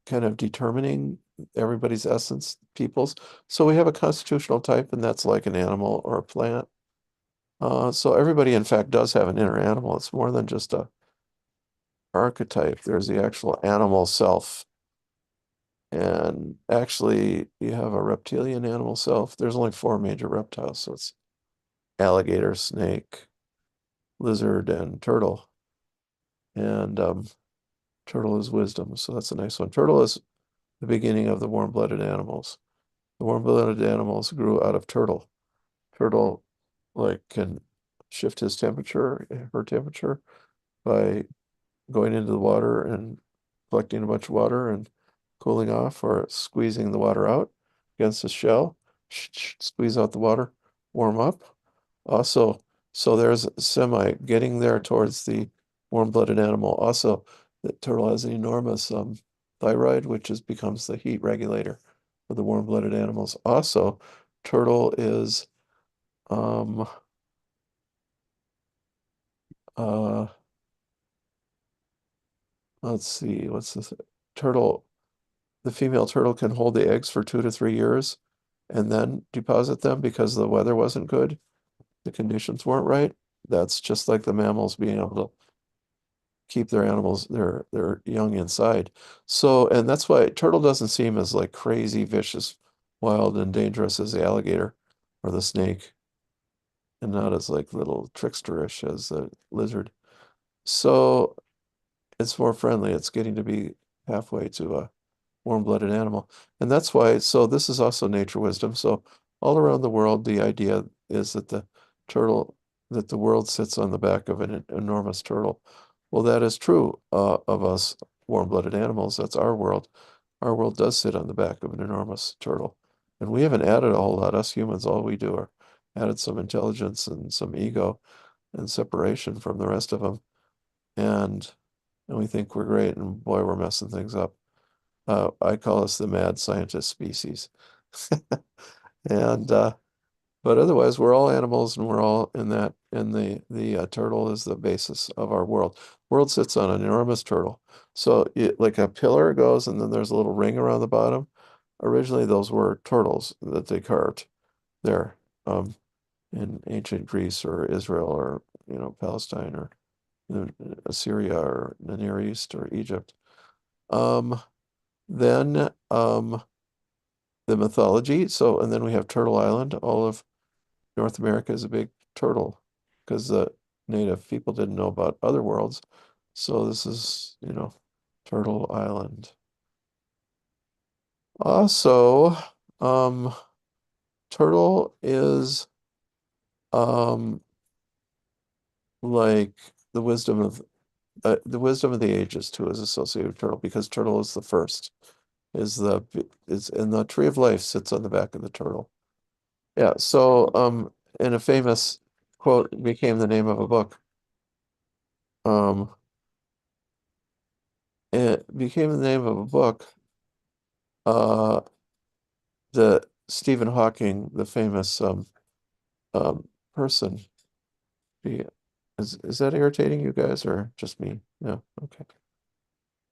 A: kind of determining everybody's essence, people's. So we have a constitutional type, and that's like an animal or a plant. So everybody, in fact, does have an inner animal. It's more than just a archetype. There's the actual animal self. And actually, you have a reptilian animal self. There's only four major reptiles, so it's alligator, snake, lizard, and turtle. And turtle is wisdom, so that's a nice one. Turtle is the beginning of the warm-blooded animals. The warm-blooded animals grew out of turtle. Turtle, like, can shift his temperature, her temperature, by going into the water and collecting a bunch of water and cooling off, or squeezing the water out against the shell, squeeze out the water, warm up. Also, so there's semi getting there towards the warm-blooded animal. Also, the turtle has an enormous thyroid, which becomes the heat regulator for the warm-blooded animals. Also, turtle is um uh let's see, what's this? Turtle, the female turtle can hold the eggs for 2 to 3 years and then deposit them because the weather wasn't good, the conditions weren't right. That's just like the mammals being able to keep their animals, their young inside. So, and that's why turtle doesn't seem as like crazy, vicious, wild, and dangerous as the alligator or the snake, and not as like little tricksterish as the lizard. So it's more friendly. It's getting to be halfway to a warm-blooded animal. And that's why, so this is also nature wisdom. So all around the world, the idea is that the turtle, that the world sits on the back of an enormous turtle. Well, that is true of us warm-blooded animals. That's our world. Our world does sit on the back of an enormous turtle. And we haven't added a whole lot. Us humans, all we do are added some intelligence and some ego and separation from the rest of them. And, and we think we're great, and boy, we're messing things up. I call us the mad scientist species. And but otherwise we're all animals, and we're all in that, and the turtle is the basis of our world. World sits on an enormous turtle. So like a pillar goes, and then there's a little ring around the bottom. Originally those were turtles that they carved there in ancient Greece or Israel, or Palestine, or Assyria, or the Near East, or Egypt. Um, then the mythology. So, and then we have Turtle Island. All of North America is a big turtle because the native people didn't know about other worlds. So this is, Turtle Island. Also, um, turtle is um like the wisdom of the ages too is associated with turtle, because turtle is the first, is and the tree of life sits on the back of the turtle. Yeah, so and a famous quote became the name of a book. Um, it became the name of a book. Uh, the Stephen Hawking, the famous um person. He, is that irritating you guys, or just me? No, okay.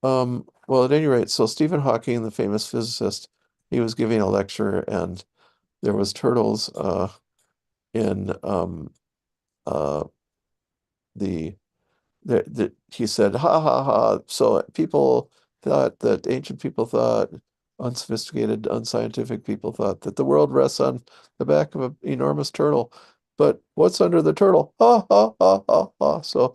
A: Well, at any rate, so Stephen Hawking, the famous physicist, he was giving a lecture, and there was turtles in uh the he said, ha ha ha. So people thought that ancient people thought, unsophisticated, unscientific people thought that the world rests on the back of an enormous turtle. But what's under the turtle? Ha ha ha ha ha. So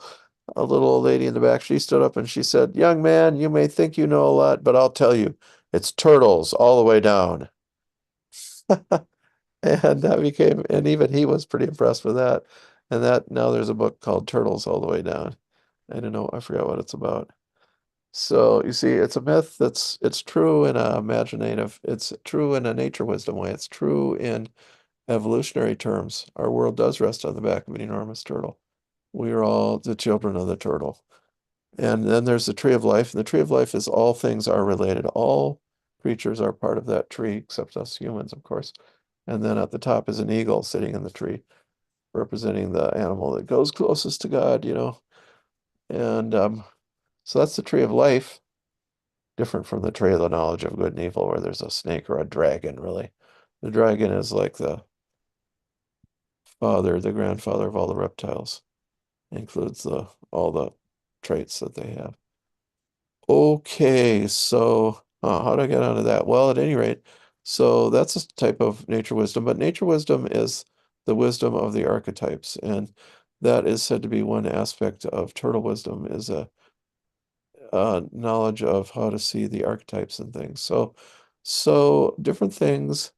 A: a little old lady in the back, she stood up and she said, young man, you may think you know a lot, but I'll tell you, it's turtles all the way down. And that became, and even he was pretty impressed with that. And that now there's a book called Turtles All the Way Down. I don't know, I forgot what it's about. So you see, it's a myth it's true in a imaginative, it's true in a nature wisdom way, it's true in evolutionary terms. Our world does rest on the back of an enormous turtle. We are all the children of the turtle. And then there's the tree of life. And the tree of life is all things are related. All creatures are part of that tree, except us humans, of course. And then at the top is an eagle sitting in the tree, representing the animal that goes closest to God, you know. And so that's the tree of life, different from the tree of the knowledge of good and evil, where there's a snake or a dragon, really. The dragon is like the father, the grandfather of all the reptiles, includes the all the traits that they have. Okay, so how do I get onto that? Well, at any rate, so that's a type of nature wisdom, but nature wisdom is the wisdom of the archetypes, and that is said to be one aspect of turtle wisdom is a knowledge of how to see the archetypes and things. So different things,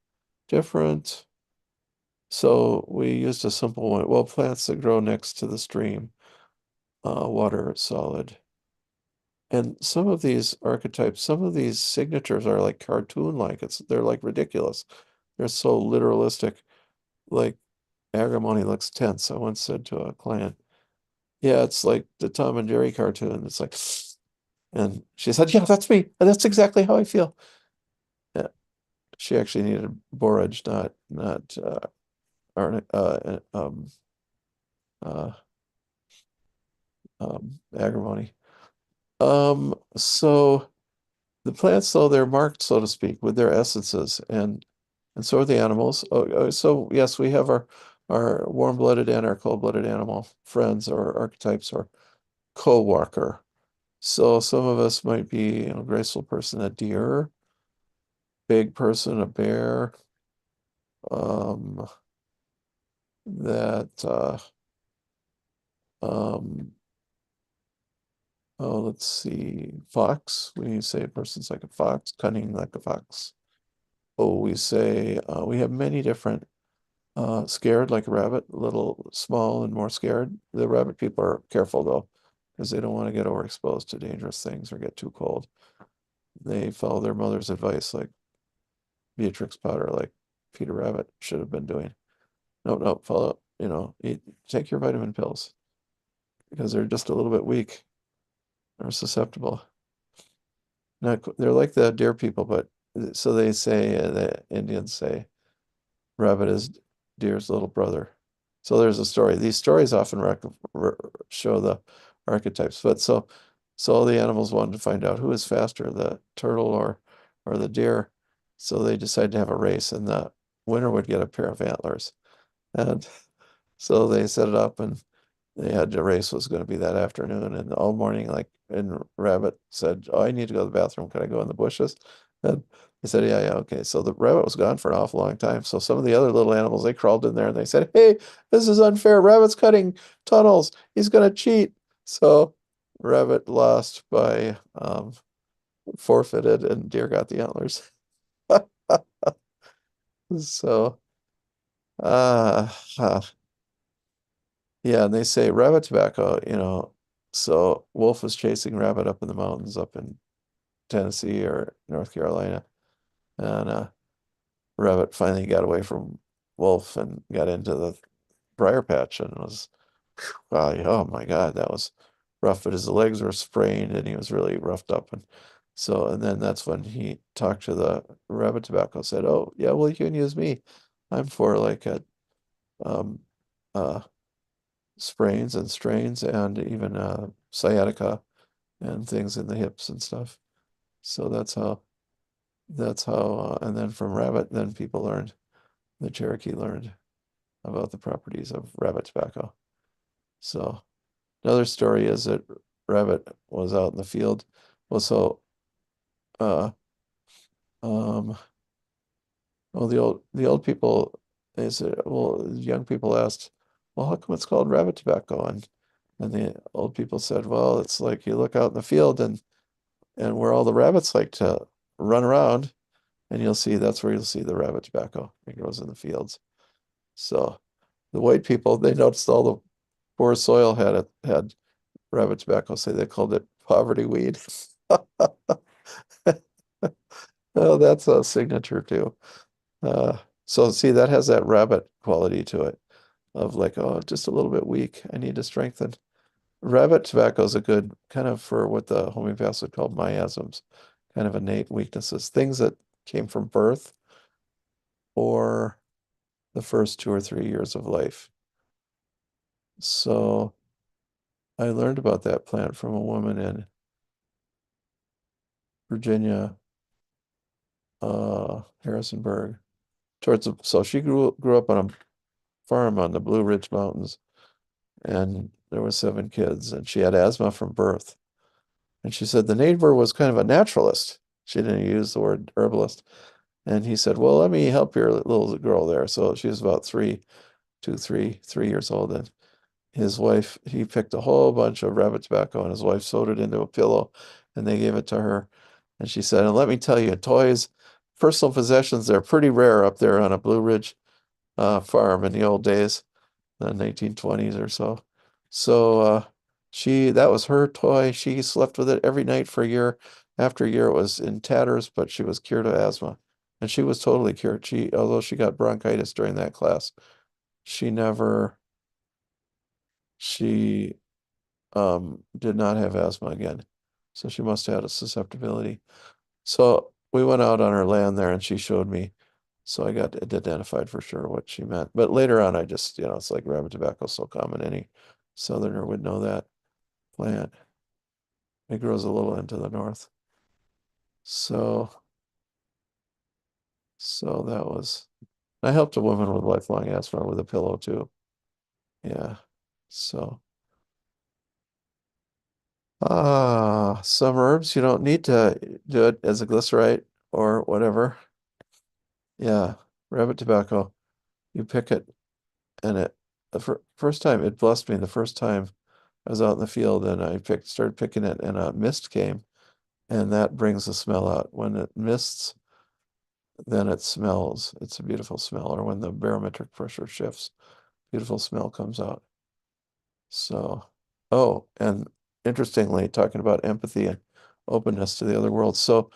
A: different. So we used a simple one. Well, plants that grow next to the stream, water solid. And some of these archetypes, some of these signatures are like cartoon-like. They're like ridiculous. They're so literalistic. Like agrimony looks tense. I once said to a client, "Yeah, it's like the Tom and Jerry cartoon." It's like, and she said, "Yeah, that's me. That's exactly how I feel." Yeah, she actually needed borage, not uh, agrimony. So. The plants, though, they're marked, so to speak, with their essences, and so are the animals. So yes, we have our warm-blooded and our cold-blooded animal friends or archetypes or co-worker. So some of us might be, you know, graceful person, a deer, big person, a bear, um, that um, oh, let's see, fox. We say a person's like a fox, cunning like a fox. Oh, we say we have many different. Scared like a rabbit, a little small and more scared. The rabbit people are careful though, because they don't want to get overexposed to dangerous things or get too cold. They follow their mother's advice, like Beatrix Potter, like Peter Rabbit should have been doing. No, no, follow, you know, take your vitamin pills because they're just a little bit weak or susceptible. They're like the deer people, but so they say, the Indians say. Rabbit is deer's little brother. So there's a story. These stories often show the archetypes. But so all the animals wanted to find out who is faster, the turtle or the deer. So they decided to have a race, and the winner would get a pair of antlers. And so they set it up, and they had the race was going to be that afternoon, and all morning, like, and Rabbit said, "Oh, I need to go to the bathroom. Can I go in the bushes?" And they said, "Yeah, yeah, okay." So the rabbit was gone for an awful long time. So some of the other little animals, they crawled in there and they said, "Hey, this is unfair. Rabbit's cutting tunnels. He's going to cheat." So Rabbit lost by forfeited, and deer got the antlers. So uh, uh yeah, and they say rabbit tobacco, you know. So wolf was chasing rabbit up in the mountains up in Tennessee or North Carolina, and rabbit finally got away from wolf and got into the briar patch and was, oh my God, that was rough. But his legs were sprained and he was really roughed up, and so and then that's when he talked to the rabbit tobacco, said, "Oh yeah, well you can use me. I'm for like a um uh sprains and strains and even sciatica and things in the hips and stuff." So that's how and then from rabbit, then people learned, the Cherokee learned about the properties of rabbit tobacco. So another story is that rabbit was out in the field. Well, so uh um well the old people, they said, well, young people asked, "Well, how come it's called rabbit tobacco?" And the old people said, "Well, it's like you look out in the field and where all the rabbits like to run around, and that's where you'll see the rabbit tobacco. It grows in the fields." So the white people, they noticed all the poor soil had rabbit tobacco, so they called it poverty weed. Oh, that's a signature too. So see, that has that rabbit quality to it of like, oh, just a little bit weak. I need to strengthen. Rabbit tobacco is a good kind of for what the homeopaths would call miasms, kind of innate weaknesses, things that came from birth or the first 2 or 3 years of life. So I learned about that plant from a woman in Virginia, Harrisonburg. So she grew up on a farm on the Blue Ridge Mountains, and there were 7 kids, and she had asthma from birth. And she said the neighbor was kind of a naturalist. She didn't use the word herbalist. And he said, "Well, let me help your little girl there." So she was about 3 years old, and his wife, he picked a whole bunch of rabbit tobacco, and his wife sewed it into a pillow, and they gave it to her. And she said, "And let me tell you, toys, personal possessions, they're pretty rare up there on a Blue Ridge farm in the old days, the 1920s or so." So that was her toy. She slept with it every night for a year. After a year, it was in tatters, but she was cured of asthma. And she was totally cured. Although she got bronchitis during that class, she never, she did not have asthma again. So she must have had a susceptibility. So we went out on her land there and she showed me. So I got it identified for sure what she meant. But later on, I just, it's like rabbit tobacco is so common. Any southerner would know that plant. It grows a little into the north. So, so that was, I helped a woman with lifelong asthma with a pillow too. Yeah. So, some herbs, you don't need to do it as a glycerite or whatever. Yeah. Rabbit tobacco, you pick it and the first time it blessed me the first time I was out in the field and started picking it and a mist came and that brings the smell out. When it mists, then it smells. It's a beautiful smell. Or when the barometric pressure shifts, beautiful smell comes out. So, oh, and interestingly, talking about empathy and openness to the other world. So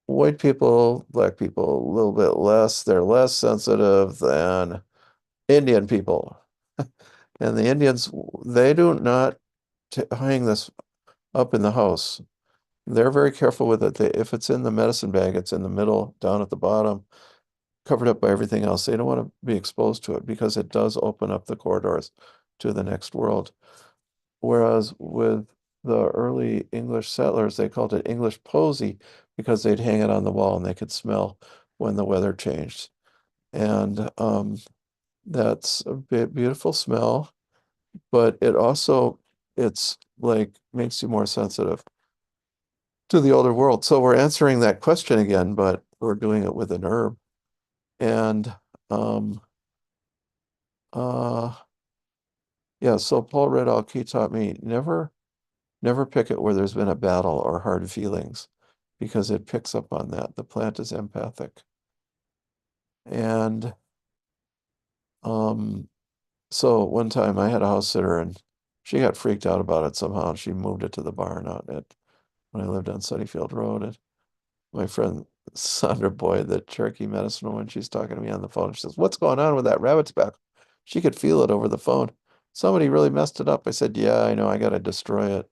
A: white people, black people, a little bit less, they're less sensitive than Indian people. And the Indians, they do not hang this up in the house. They're very careful with it. If it's in the medicine bag, it's in the middle, down at the bottom, covered up by everything else. They don't want to be exposed to it because it does open up the corridors to the next world. Whereas with the early English settlers, they called it English posy because they'd hang it on the wall and they could smell when the weather changed. And that's a beautiful smell, but it's like makes you more sensitive to the older world. So we're answering that question again, but we're doing it with an herb. And um, uh, yeah, so Paul Riddoch, he taught me never pick it where there's been a battle or hard feelings because it picks up on that. The plant is empathic. And um, so one time I had a house sitter and she got freaked out about it somehow. And she moved it to the barn out at when I lived on Sunnyfield Road. And my friend Sandra Boyd, the Cherokee medicine woman, she's talking to me on the phone. She says, "What's going on with that rabbit tobacco?" She could feel it over the phone. "Somebody really messed it up." I said, "Yeah, I know. I got to destroy it."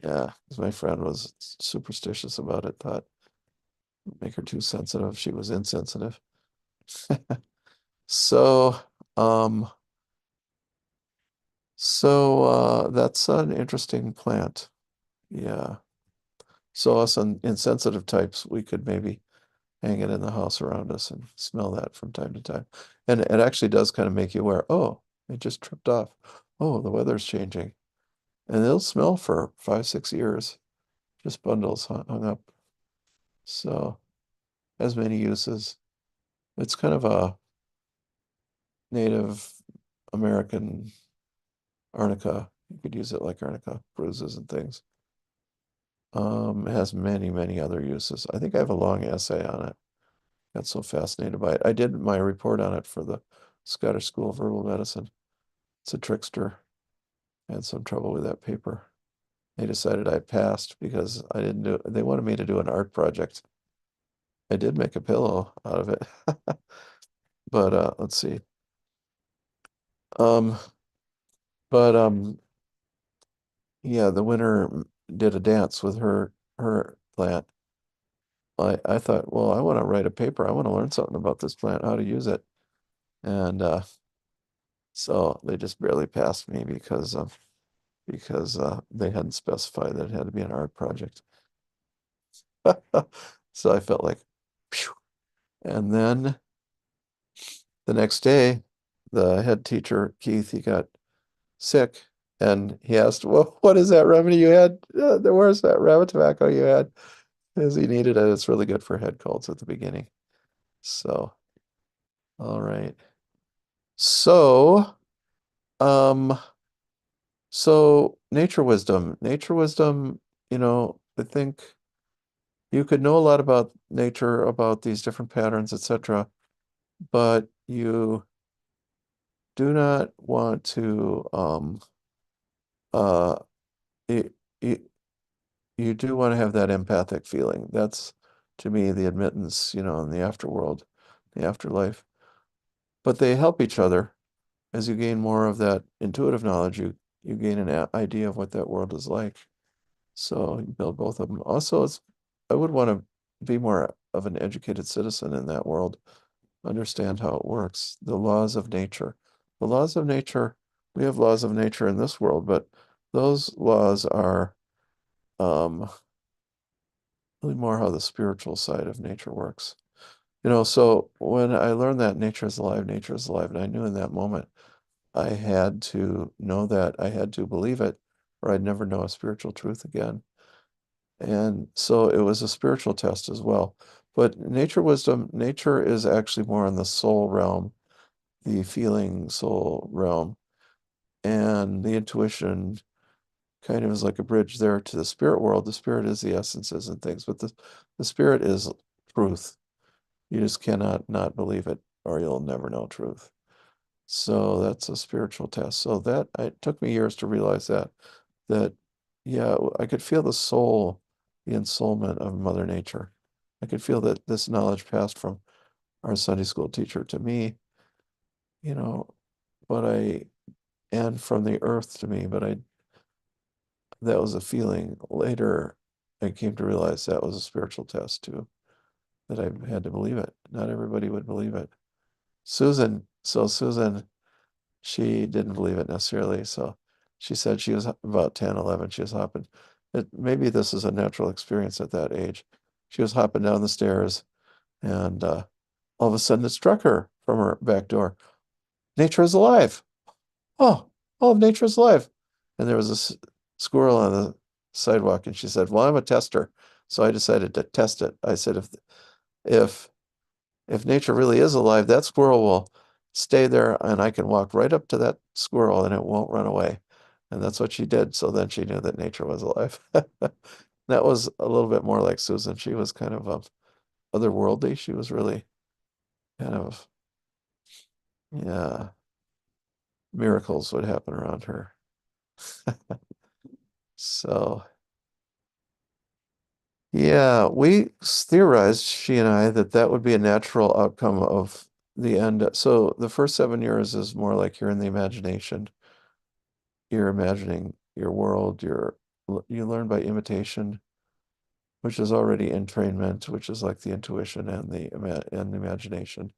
A: Yeah, because my friend was superstitious about it, thought make her too sensitive. She was insensitive. So, um, that's an interesting plant. Yeah. So us insensitive types, we could maybe hang it in the house around us and smell that from time to time. And it actually does kind of make you aware, oh, it just tripped off. Oh, the weather's changing. And it'll smell for 5, 6 years, just bundles hung up. So has many uses. It's kind of a Native American arnica. You could use it like arnica, bruises and things. It has many, many other uses. I think I have a long essay on it. Got so fascinated by it. I did my report on it for the Scottish School of Herbal Medicine. It's a trickster. I had some trouble with that paper. They decided I passed because I didn't do it. They wanted me to do an art project. I did make a pillow out of it. But let's see. Um, but yeah, the winner did a dance with her plant. I thought, well, I want to write a paper. I want to learn something about this plant, how to use it. And so they just barely passed me because they hadn't specified that it had to be an art project. So I felt like, phew. And then the next day, the head teacher, Keith, he got sick and he asked, well, what is that remedy you had? Where's that rabbit tobacco you had? Because he needed it. It's really good for head colds at the beginning. So, all right. So, um, so nature wisdom, I think you could know a lot about nature, about these different patterns, etc., but you do not want to, uh, you, you, you do want to have that empathic feeling. That's, to me, the admittance, in the afterworld, the afterlife. But they help each other. As you gain more of that intuitive knowledge, you gain an idea of what that world is like. So you build both of them. Also, I would want to be more of an educated citizen in that world, understand how it works, the laws of nature. The laws of nature, we have laws of nature in this world, but those laws are really more how the spiritual side of nature works. So when I learned that nature is alive, and I knew in that moment I had to know that, I had to believe it, or I'd never know a spiritual truth again. And so it was a spiritual test as well. But nature is actually more in the soul realm, the feeling soul realm. And the intuition kind of is like a bridge there to the spirit world. The spirit is the essences and things, but the spirit is truth. You just cannot not believe it, or you'll never know truth. So that's a spiritual test. So it took me years to realize that, yeah, I could feel the soul, the ensoulment of Mother Nature. I could feel that this knowledge passed from our Sunday school teacher to me, you know, but and from the earth to me, but that was a feeling. Later, I came to realize that was a spiritual test too, that I had to believe it. Not everybody would believe it. Susan, she didn't believe it necessarily. So she said she was about 10, 11. She was hopping. Maybe this is a natural experience at that age. She was hopping down the stairs, and all of a sudden it struck her from her back door. Nature is alive. Oh, nature is alive. And there was a squirrel on the sidewalk, and she said, well, I'm a tester. So I decided to test it. I said, if if nature really is alive, that squirrel will stay there and I can walk right up to that squirrel and it won't run away. And that's what she did. So then she knew that nature was alive. That was a little bit more like Susan. She was kind of otherworldly. She was really kind of, yeah, miracles would happen around her. So, yeah, we theorized, she and I, that that would be a natural outcome of the end. So the first 7 years is more like you're in the imagination. You're imagining your world, you learn by imitation, which is already entrainment, which is like the intuition and the imagination.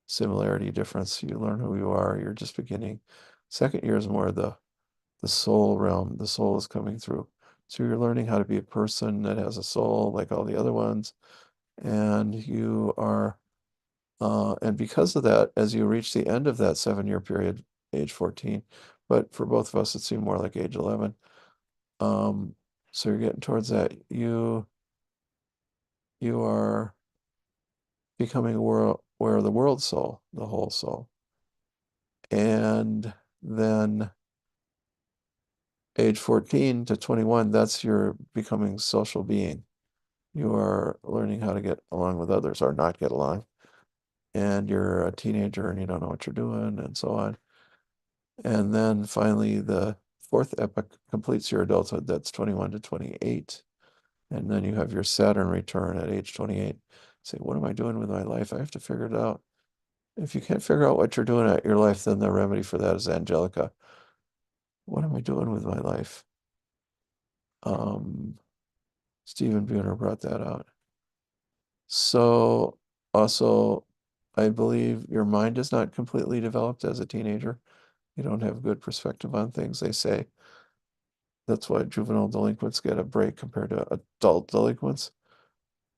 A: Similarity, difference. You learn who you are, you're just beginning. Second year is more the soul realm. The soul is coming through. So you're learning how to be a person that has a soul like all the other ones. And and because of that, as you reach the end of that 7 year period, age 14, but for both of us, it seemed more like age 11. Um, so you're getting towards that. You are becoming aware of the world soul, the whole soul. And then age 14 to 21, that's your becoming social being. You are learning how to get along with others or not get along. And you're a teenager and you don't know what you're doing and so on. And then finally, the fourth epoch completes your adulthood. That's 21 to 28. And then you have your Saturn return at age 28. Say, what am I doing with my life? I have to figure it out. If you can't figure out what you're doing at your life, then the remedy for that is Angelica. What am I doing with my life? Um, Stephen Buhner brought that out. So also, I believe your mind is not completely developed as a teenager. You don't have good perspective on things, they say. That's why juvenile delinquents get a break compared to adult delinquents.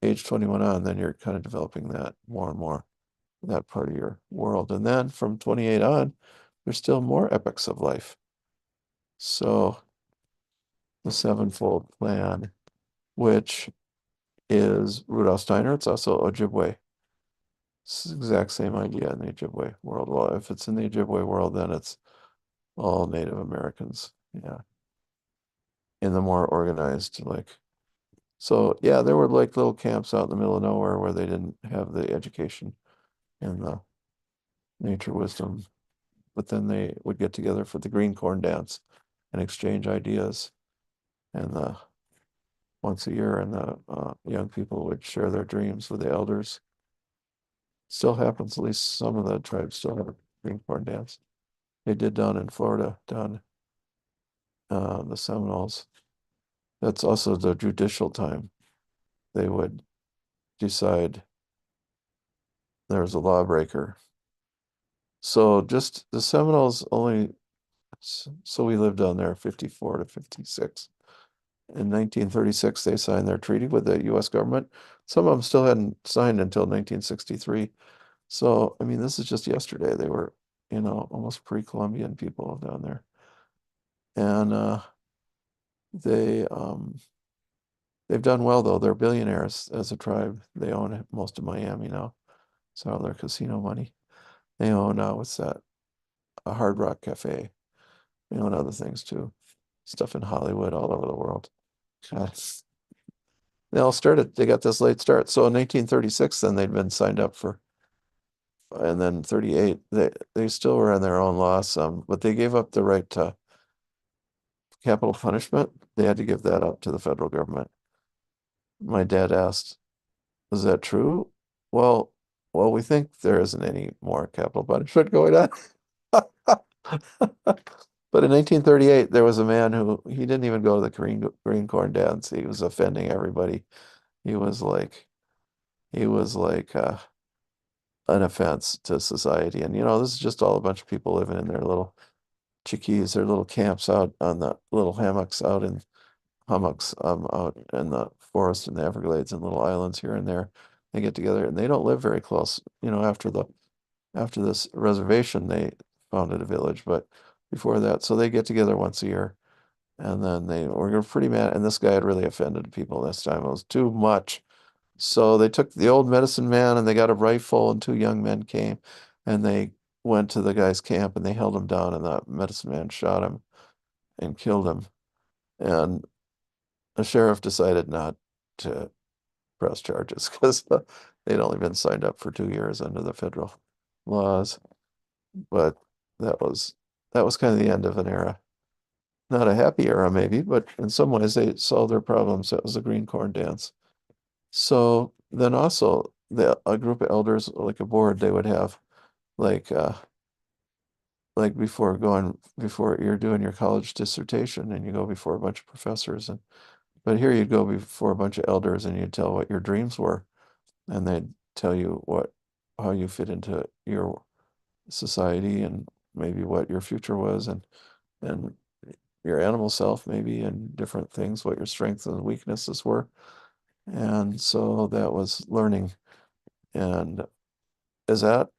A: Age 21 on, then you're kind of developing that more and more, that part of your world. And then from 28 on, there's still more epochs of life. So the sevenfold plan, which is Rudolf Steiner, it's also Ojibwe. It's the exact same idea in the Ojibwe world. Well, if it's in the Ojibwe world, then it's all Native Americans. Yeah. In the more organized, like, so yeah, there were like little camps out in the middle of nowhere where they didn't have the education and the nature wisdom, but then they would get together for the green corn dance and exchange ideas. And once a year, and the young people would share their dreams with the elders. Still happens, at least some of the tribes still have a green corn dance. They did down in Florida, down the Seminoles. That's also the judicial time. They would decide there was a lawbreaker. So just the Seminoles only, so we lived down there 54 to 56. In 1936, they signed their treaty with the US government. Some of them still hadn't signed until 1963. So, I mean, this is just yesterday. They were, almost pre-Columbian people down there. And they they've done well though. They're billionaires as a tribe. They own most of Miami now. So all their casino money. They own what's that? A Hard Rock Cafe. They own other things too. Stuff in Hollywood, all over the world. God. They got this late start. So in 1936, then they'd been signed up for, and then 38, they still were on their own law some, but they gave up the right to capital punishment. They had to give that up to the federal government. My dad asked, "Is that true?" Well, well, we think there isn't any more capital punishment going on. But in 1938, there was a man who he didn't even go to the green corn dance. He was offending everybody. He was like he was like an offense to society. And this is just all a bunch of people living in their little chickees, their little camps out on the little hummocks out in the forest and the Everglades and little islands here and there. They get together and they don't live very close. After this reservation, they founded a village, but before that, so they get together once a year, and then they were pretty mad. And this guy had really offended people this time. It was too much. So they took the old medicine man and they got a rifle, and two young men came and they went to the guy's camp and they held him down, and the medicine man shot him and killed him. And the sheriff decided not to press charges because they'd only been signed up for 2 years under the federal laws. But that was that was kind of the end of an era. Not a happy era, maybe, but in some ways they solved their problems. That was the green corn dance. So then also a group of elders, like a board, they would have like before you're doing your college dissertation and you go before a bunch of professors, and but here you'd go before a bunch of elders and you'd tell what your dreams were, and they'd tell you how you fit into your society, and maybe what your future was, and your animal self maybe, and different things, what your strengths and weaknesses were. And so that was learning. And is that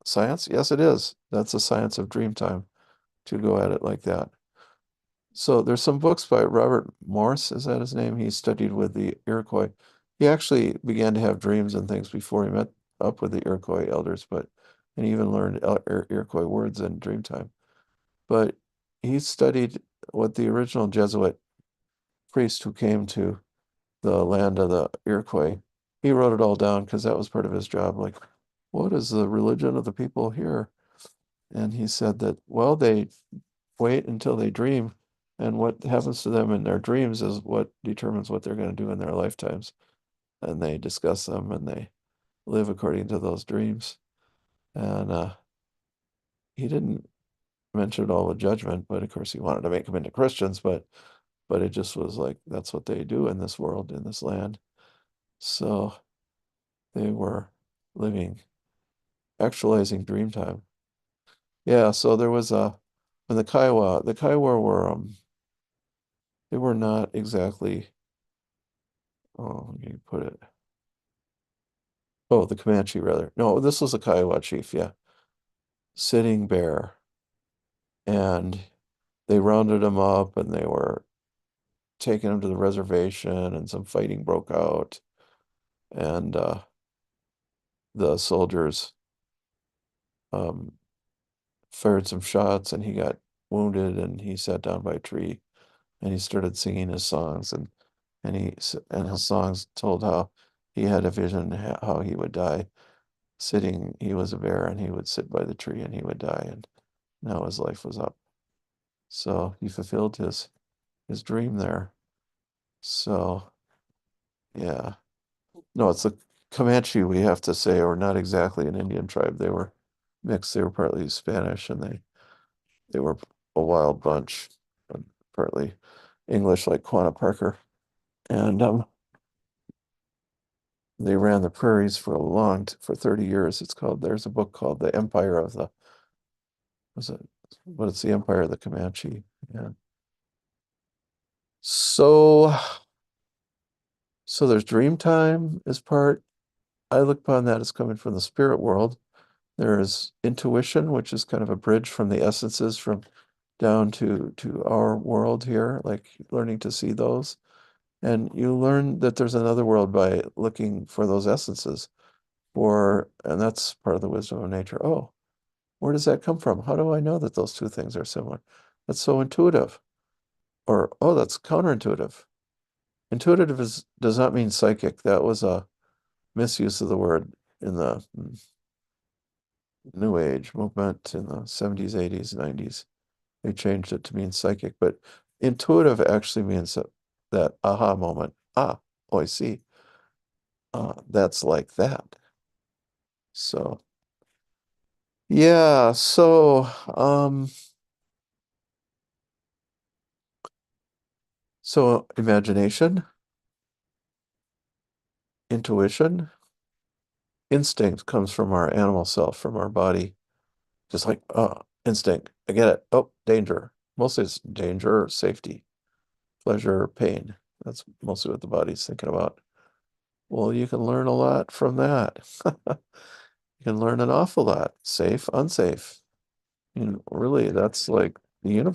A: science? Yes, it is. That's the science of dream time, to go at it like that. So there's some books by Robert Morse, is that his name? He studied with the Iroquois. He actually began to have dreams and things before he met up with the Iroquois elders, and he even learned Iroquois words in dream time. But he studied what the original Jesuit priest who came to the land of the Iroquois, he wrote it all down because that was part of his job. Like, what is the religion of the people here? And he said that, well, they wait until they dream, and what happens to them in their dreams is what determines what they're going to do in their lifetimes. And they discuss them and they live according to those dreams. And he didn't mention it all with judgment, but of course he wanted to make them into Christians, but it just was like that's what they do in this world, in this land. So They were living, actualizing dream time. Yeah, so there was a when the Kiowa were they were not exactly oh, how do you put it? Oh, the Comanche rather. No, this was a Kiowa chief, yeah. Sitting Bear. And they rounded him up and they were taking him to the reservation and some fighting broke out and the soldiers um fired some shots and he got wounded and he sat down by a tree and he started singing his songs and his songs told how he had a vision how he would die sitting he was a bear and he would sit by the tree and he would die and now his life was up so he fulfilled his dream there so yeah no it's the Comanche we have to say or not exactly an Indian tribe they were mixed they were partly Spanish and they were a wild bunch and partly English like Quanah Parker and they ran the prairies for for 30 years. It's called, there's a book called The Empire of the, was it, but it's the Empire of the Comanche. Yeah. So, so there's Dreamtime as part. I look upon that as coming from the spirit world. There's intuition, which is kind of a bridge from the essences from down to our world here, like learning to see those. And you learn that there's another world by looking for those essences. And that's part of the wisdom of nature. Oh, where does that come from? How do I know that those two things are similar? That's so intuitive. Or, oh, that's counterintuitive. Intuitive does not mean psychic. That was a misuse of the word in the New Age movement in the 70s, 80s, 90s. They changed it to mean psychic, but intuitive actually means that aha moment. Ah, oh, I see. That's like that. So, yeah, so imagination, intuition, instinct comes from our animal self, from our body. Just like, instinct. I get it. Oh, danger. Mostly it's danger or safety, pleasure or pain. That's mostly what the body's thinking about. Well, you can learn a lot from that. You can learn an awful lot. Safe, unsafe. Really, that's like the universe.